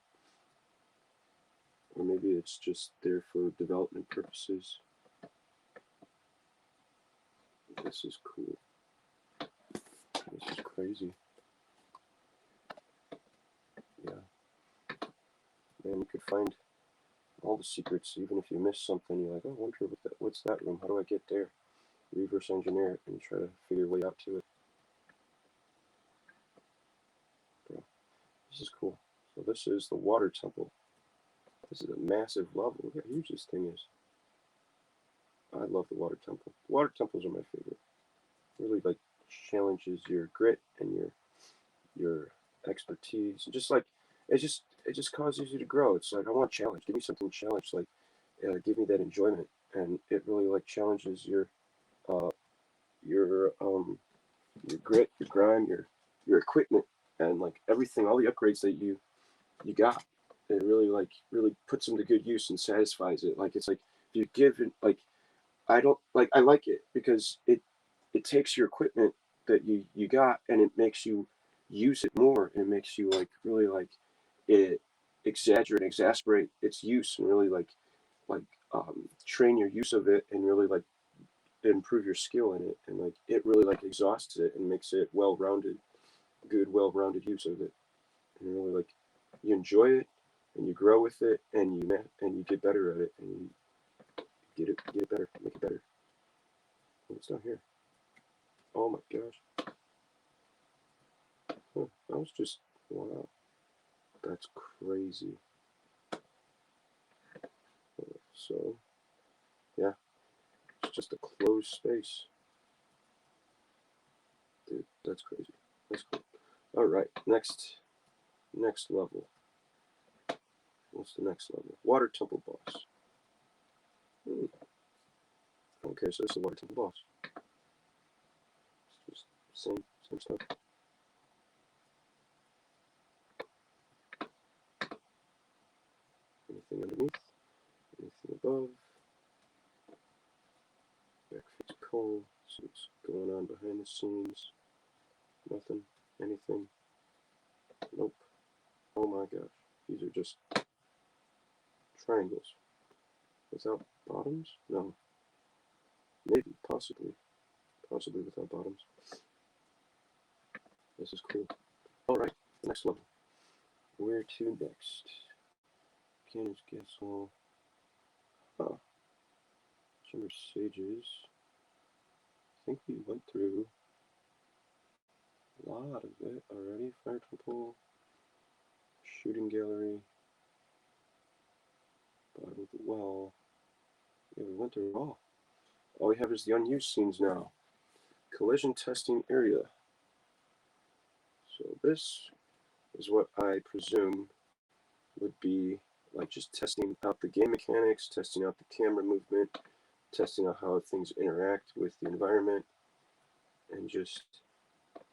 Or maybe it's just there for development purposes. This is cool. This is crazy. Yeah. Man, you could find all the secrets even if you miss something. You're like, oh, I wonder what's that room? How do I get there? Reverse engineer it and try to figure your way out to it. Bro, this is cool. So this is the water temple. This is a massive level. Look how huge this thing is. I love the water temple. Water temples are my favorite. Really like challenges your grit and your expertise. Just like it just causes you to grow. It's like I want a challenge. Give me something challenge. Like give me that enjoyment, and it really like challenges uh your your grit, your grind, your equipment, and like everything, all the upgrades that you got. It really puts them to good use and satisfies it. Like it's like if you give it like I like it because it takes your equipment that you got and it makes you use it more. It makes you like really like it exaggerate, exasperate its use and really like train your use of it and really like improve your skill in it and like it really like exhausts it and makes it well-rounded, good well-rounded use of it. And really like you enjoy it and you grow with it and you get better at it and you get it better, make it better. Oh, it's not here. Oh my gosh. Huh, that was just wow. That's crazy. So yeah, it's just a closed space. Dude, that's crazy. That's cool. Alright, next level. What's the next level? Water temple boss. Okay, so this is the water temple boss. It's just same stuff. Anything underneath? Anything above? Backfix coal. See what's going on behind the scenes. Nothing. Anything. Nope. Oh my gosh. These are just triangles. Without bottoms? No. Maybe, possibly. Possibly without bottoms. This is cool. Alright, next level. Where to next? Canon's Castle. Huh. Chamber Sages. I think we went through a lot of it already. Fire Temple. Shooting Gallery. Bottom of the Well. Yeah, we went through it all. All we have is the unused scenes now. Collision testing area. So this is what I presume would be like just testing out the game mechanics, testing out the camera movement, testing out how things interact with the environment, and just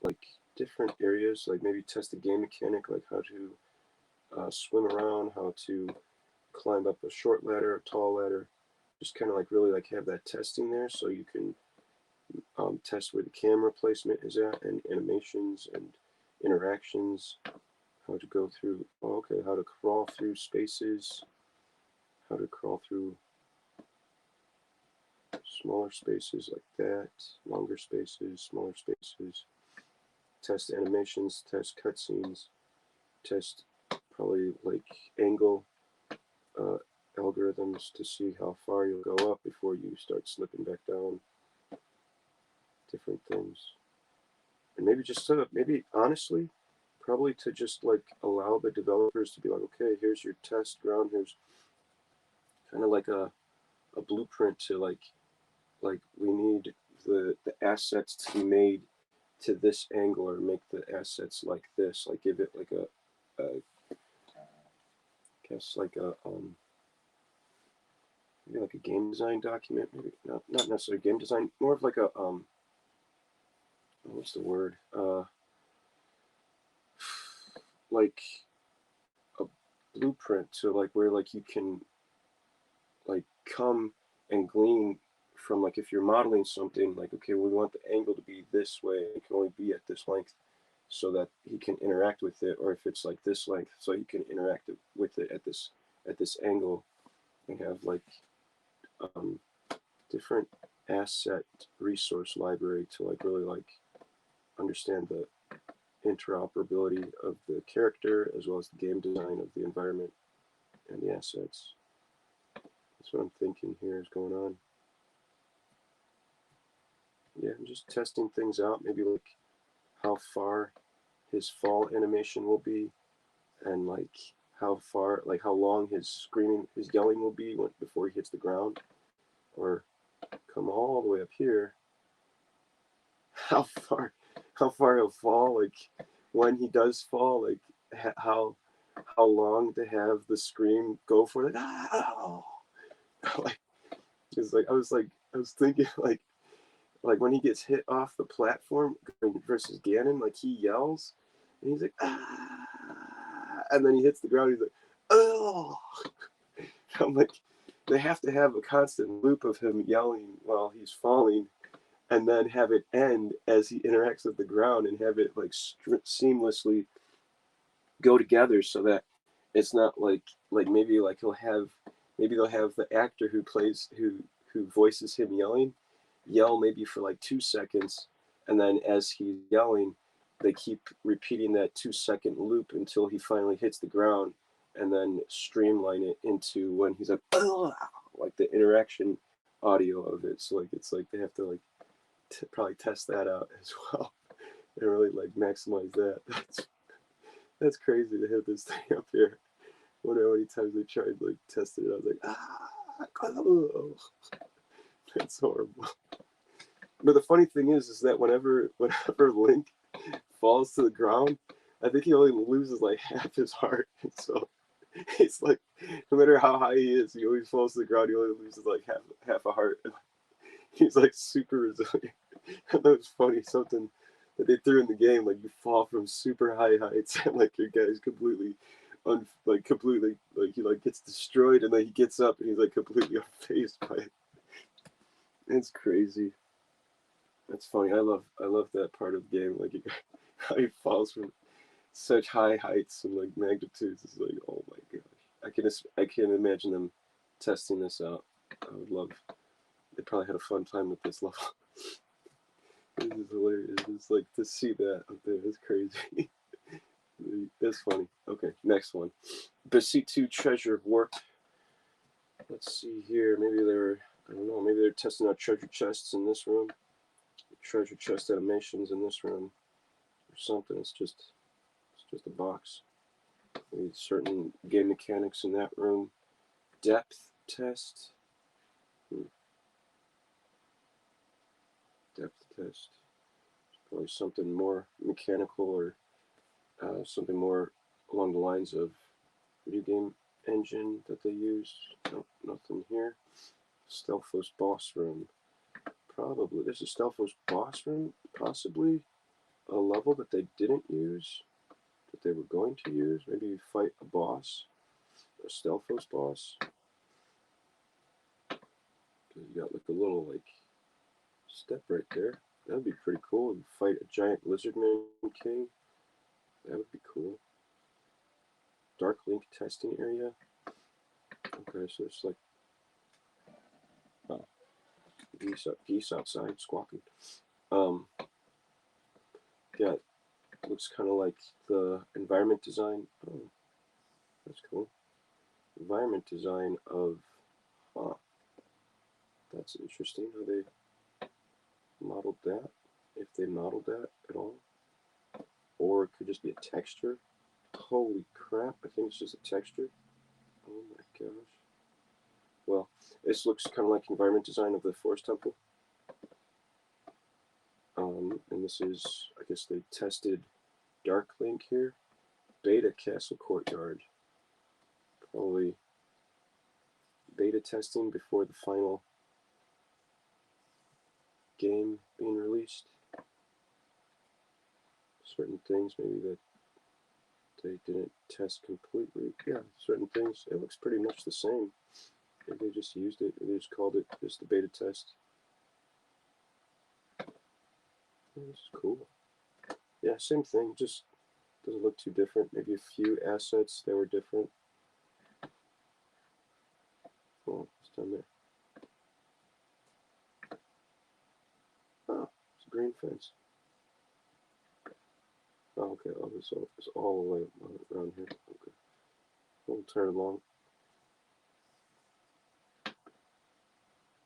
like different areas, like maybe test the game mechanic, like how to swim around, how to climb up a short ladder, a tall ladder, just kind of like really like have that testing there so you can test where the camera placement is at and animations and interactions, how to go through, how to crawl through spaces, how to crawl through smaller spaces like that, longer spaces, smaller spaces, test animations, test cutscenes, test probably like angle algorithms to see how far you'll go up before you start slipping back down, different things. And maybe just set up, maybe honestly, probably to just like allow the developers to be like, okay, here's your test ground, here's kind of like a blueprint to like we need the assets to be made to this angle, or make the assets like this, like give it like a I guess like a maybe like a game design document, maybe not necessarily game design, more of like a what's the word, like a blueprint to like where like you can like come and glean from, like if you're modeling something, like okay, well, we want the angle to be this way, it can only be at this length so that he can interact with it, or if it's like this length so he can interact with it at this angle, and have like different asset resource library to like really like understand the interoperability of the character as well as the game design of the environment and the assets. That's what I'm thinking here is going on. Yeah, I'm just testing things out, maybe like how far his fall animation will be, and like how far, like how long his screaming, his yelling will be before he hits the ground, or come all the way up here, how far he'll fall, like when he does fall, like how long to have the scream go for, like oh, like it's like I was thinking like when he gets hit off the platform versus Ganon, like he yells and he's like ah, and then he hits the ground, he's like oh. I'm like, they have to have a constant loop of him yelling while he's falling, and then have it end as he interacts with the ground, and have it like seamlessly go together, so that it's not like maybe like they'll have the actor who voices him yell maybe for like 2 seconds, and then as he's yelling they keep repeating that 2-second loop until he finally hits the ground, and then streamline it into when he's like, oh, like the interaction audio of it. So like it's like they have to like probably test that out as well and really like maximize that. That's crazy to have this thing up here. I wonder how many times they tried like testing it. I was like, oh. That's horrible. But the funny thing is that whenever Link falls to the ground, I think he only loses like half his heart. So it's like no matter how high he is, he always falls to the ground. He only loses like half a heart. He's like super resilient. That was funny. Something that they threw in the game, like you fall from super high heights, and like your guy's completely he like gets destroyed, and then he gets up and he's like completely unfazed by it. It's crazy. That's funny. I love that part of the game. Like how he falls from such high heights and like magnitudes. It's like, oh my gosh, I can imagine them testing this out. I would love. They probably had a fun time with this level. This is hilarious. It's like to see that up there is crazy. That's funny. Okay, next one. Basitu Treasure of Warp. Let's see here. Maybe they're, I don't know, maybe they're testing out treasure chests in this room. Treasure chest animations in this room. Or something. It's just a box. Maybe certain game mechanics in that room. Depth test. Depth test. Probably something more mechanical or something more along the lines of video game engine that they use. Nope, nothing here. Stelphos boss room. Probably. There's a Stelphos boss room, possibly a level that they didn't use, that they were going to use. Maybe you fight a boss, a Stelphos boss. You got like a little like step right there. That would be pretty cool. You fight a giant lizardman king. That would be cool. Dark Link testing area. Okay, so it's like geese outside squawking. Yeah, looks kind of like the environment design. Oh, that's cool. Environment design of, that's interesting how they modeled that, if they modeled that at all. Or it could just be a texture. Holy crap, I think it's just a texture. Oh my gosh. Well, this looks kind of like environment design of the Forest Temple. And this is, I guess they tested Dark Link here. Beta Castle Courtyard. Probably beta testing before the final game being released. Certain things maybe that they didn't test completely. Yeah, certain things. It looks pretty much the same. Maybe they just used it, they just called it just the beta test. Yeah, this is cool. Yeah, same thing, just doesn't look too different. Maybe a few assets that were different. Oh, it's down there. Oh, it's a green fence. Oh, okay. Oh, it's all the way around here. Okay. We'll turn along.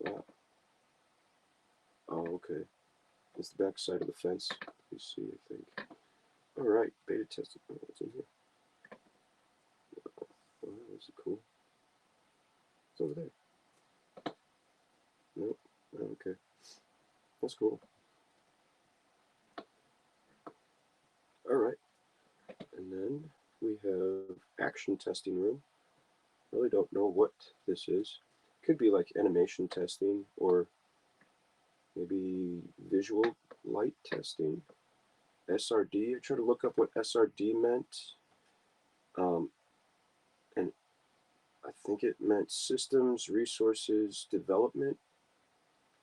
Wow. Oh, okay. It's the back side of the fence. You see, I think. All right, beta testing. Oh, what's in here? Oh, this is cool. It's over there. Nope. Oh, okay. That's cool. All right. And then we have action testing room. Really don't know what this is. Could be like animation testing or maybe visual light testing. SRD. I tried to look up what SRD meant. And I think it meant systems resources development.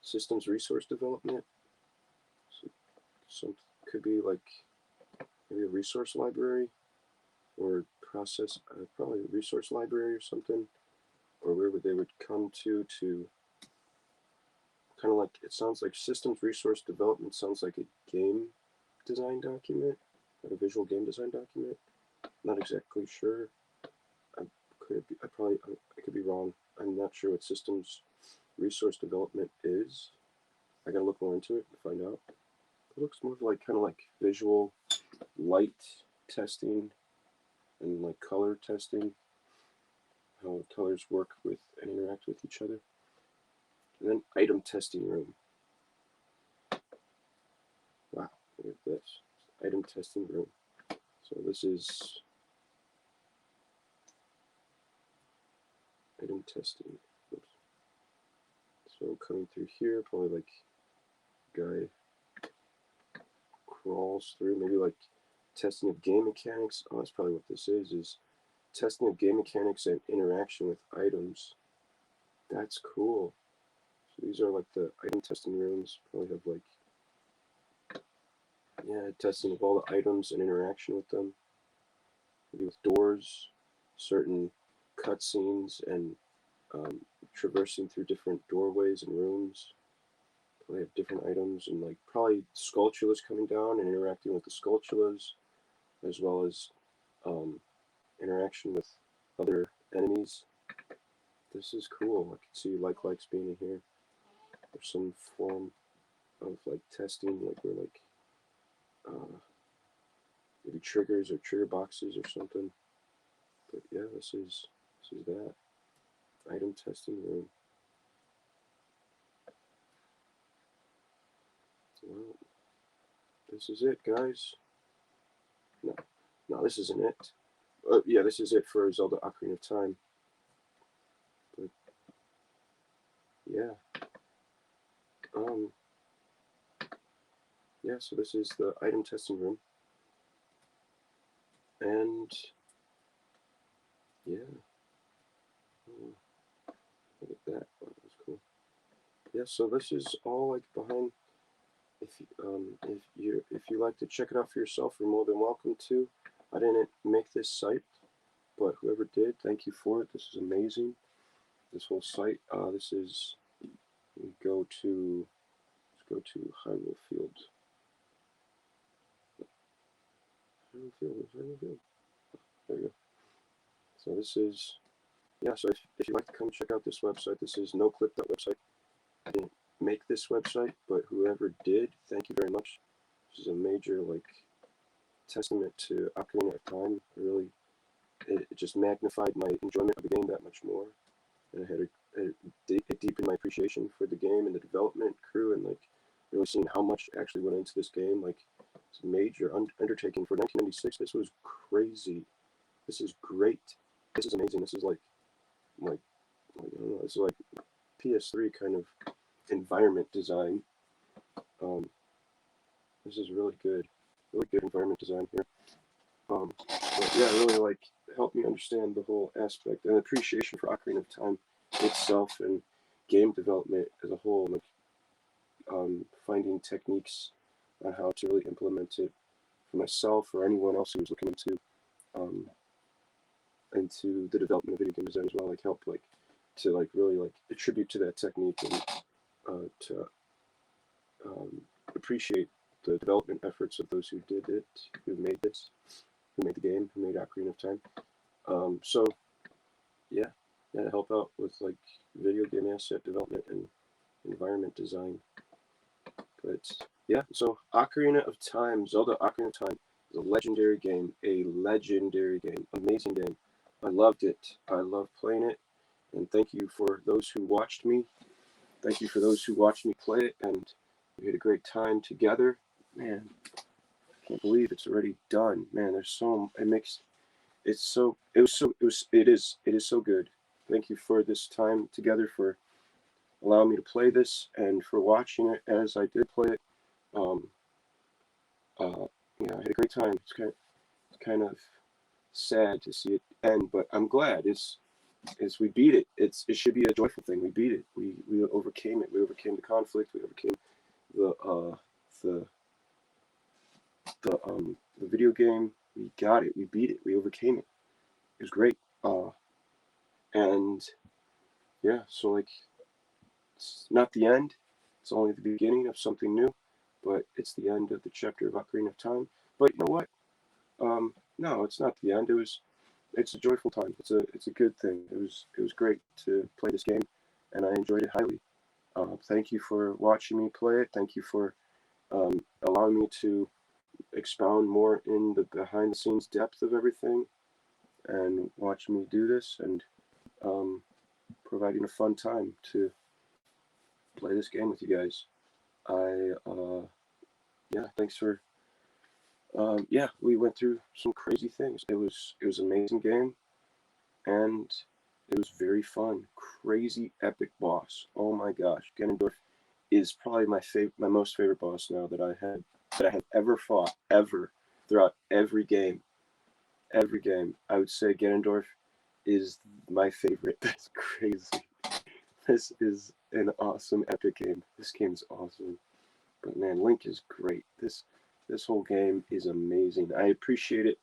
Systems resource development. So some could be like maybe a resource library or process, probably a resource library or something, or where would they would come to kind of like, it sounds like systems resource development sounds like a game design document, like a visual game design document. Not exactly sure. I could be wrong. I'm not sure what systems resource development is. I gotta look more into it and find out. It looks more like kind of like visual light testing and like color testing, how colors work with and interact with each other. And then item testing room. Wow, look at this. Item testing room. So this is item testing. Oops. So coming through here, probably like guy crawls through, maybe like testing of game mechanics. Oh, that's probably what this is testing of game mechanics and interaction with items. That's cool. So these are like the item testing rooms. Probably have like, yeah, testing of all the items and interaction with them. maybe with doors, certain cutscenes, and traversing through different doorways and rooms. They have different items, and like probably sculptulas coming down and interacting with the sculptulas, as well as um, interaction with other enemies. This is cool. I can see likes being in here. There's some form of like testing, like we're like maybe triggers or trigger boxes or something. But yeah, this is that item testing room. Well, this is it, guys. No, this isn't it. Yeah, this is it for Zelda Ocarina of Time. But yeah, yeah. So this is the item testing room, and yeah, look at that. Wow, that's cool. Yeah, so this is all like behind. If you like to check it out for yourself, you're more than welcome to. I didn't make this site, but whoever did, thank you for it. This is amazing. This whole site. This is. Let's go to Hyrule Field. Hyrule Field. There we go. So this is. Yeah. So if you'd like to come check out this website, this is noclip.website. I didn't make this website, but whoever did, thank you very much. This is a major like testament to Ocarina of Time. It just magnified my enjoyment of the game that much more, and it deepened my appreciation for the game and the development crew, and like really seeing how much actually went into this game. Like it's a major undertaking for 1996. This was crazy. This is great. This is amazing. This is like I don't know. This is like PS3 kind of environment design. This is really good environment design here. But yeah, really like helped me understand the whole aspect and appreciation for Ocarina of Time itself and game development as a whole. Like finding techniques on how to really implement it for myself or anyone else who's looking into the development of video game design as well. Like help like to like really like attribute to that technique and to appreciate the development efforts of those who did it, who made this, who made the game, who made Ocarina of Time. So yeah, to help out with like video game asset development and environment design. But yeah, so Ocarina of Time, Zelda Ocarina of Time is a legendary game, amazing game. I loved it. I love playing it, and thank you for those who watched me. Thank you for those who watched me play it, and we had a great time together. Man, I can't believe it's already done. Man, there's so it is so good. Thank you for this time together, for allowing me to play this and for watching it as I did play it. Yeah, I had a great time. It's kind of sad to see it end, but I'm glad. We beat it. It should be a joyful thing. We beat it. We overcame it. We overcame the conflict. We overcame the the video game. We got it. We beat it. We overcame it. It was great. And yeah, so like it's not the end. It's only the beginning of something new, but it's the end of the chapter of Ocarina of Time. But you know what? No, it's not the end. It's a joyful time. It's a good thing. It was great to play this game, and I enjoyed it highly. Thank you for watching me play it. Thank you for allowing me to expound more in the behind the scenes depth of everything, and watching me do this, and providing a fun time to play this game with you guys. Yeah, thanks for. Yeah, we went through some crazy things. It was an amazing game, and it was very fun. Crazy epic boss. Oh my gosh, Ganondorf is probably my most favorite boss now that I have ever fought ever throughout every game. Every game, I would say Ganondorf is my favorite. That's crazy. This is an awesome epic game. This game is awesome. But man, Link is great. This whole game is amazing. I appreciate it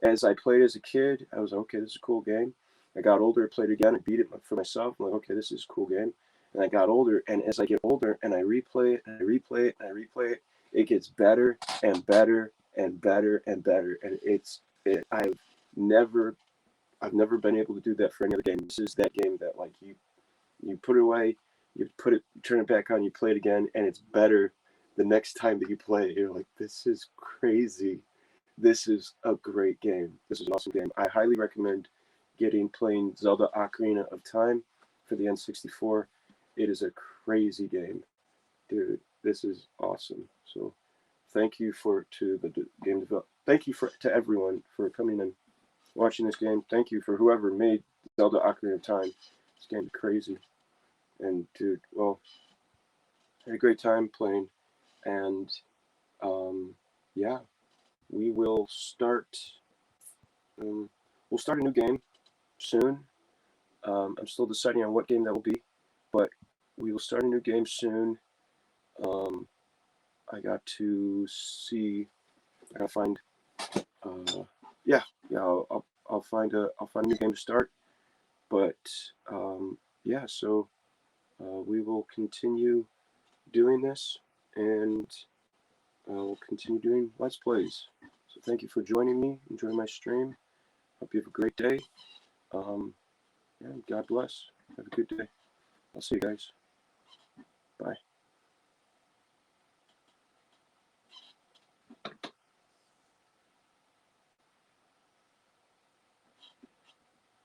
as I played as a kid, I was like, okay, this is a cool game. I got older, played it again, I beat it for myself. I'm like, okay, this is a cool game. And I got older, and as I get older, and I replay it, and I replay it, and I replay it, it gets better and better and better and better. And never, I've never been able to do that for any other game. This is that game that like you put it away, you turn it back on, you play it again, and it's better the next time that you play it. You're like, this is crazy. This is a great game. This is an awesome game. I highly recommend playing Zelda Ocarina of Time for the N64. It is a crazy game, dude. This is awesome. So, thank you to the game develop. Thank you to everyone for coming and watching this game. Thank you for whoever made Zelda Ocarina of Time. This game is crazy. And dude, well, I had a great time playing, and yeah, we will start. We'll start a new game soon. I'm still deciding on what game that will be, but we will start a new game soon. I got to see. I gotta find. Yeah, yeah. I'll find a new game to start. But yeah, so we will continue doing this, and we'll continue doing Let's Plays. So thank you for joining me. Enjoy my stream. Hope you have a great day. Yeah, God bless. Have a good day. I'll see you guys. Bye.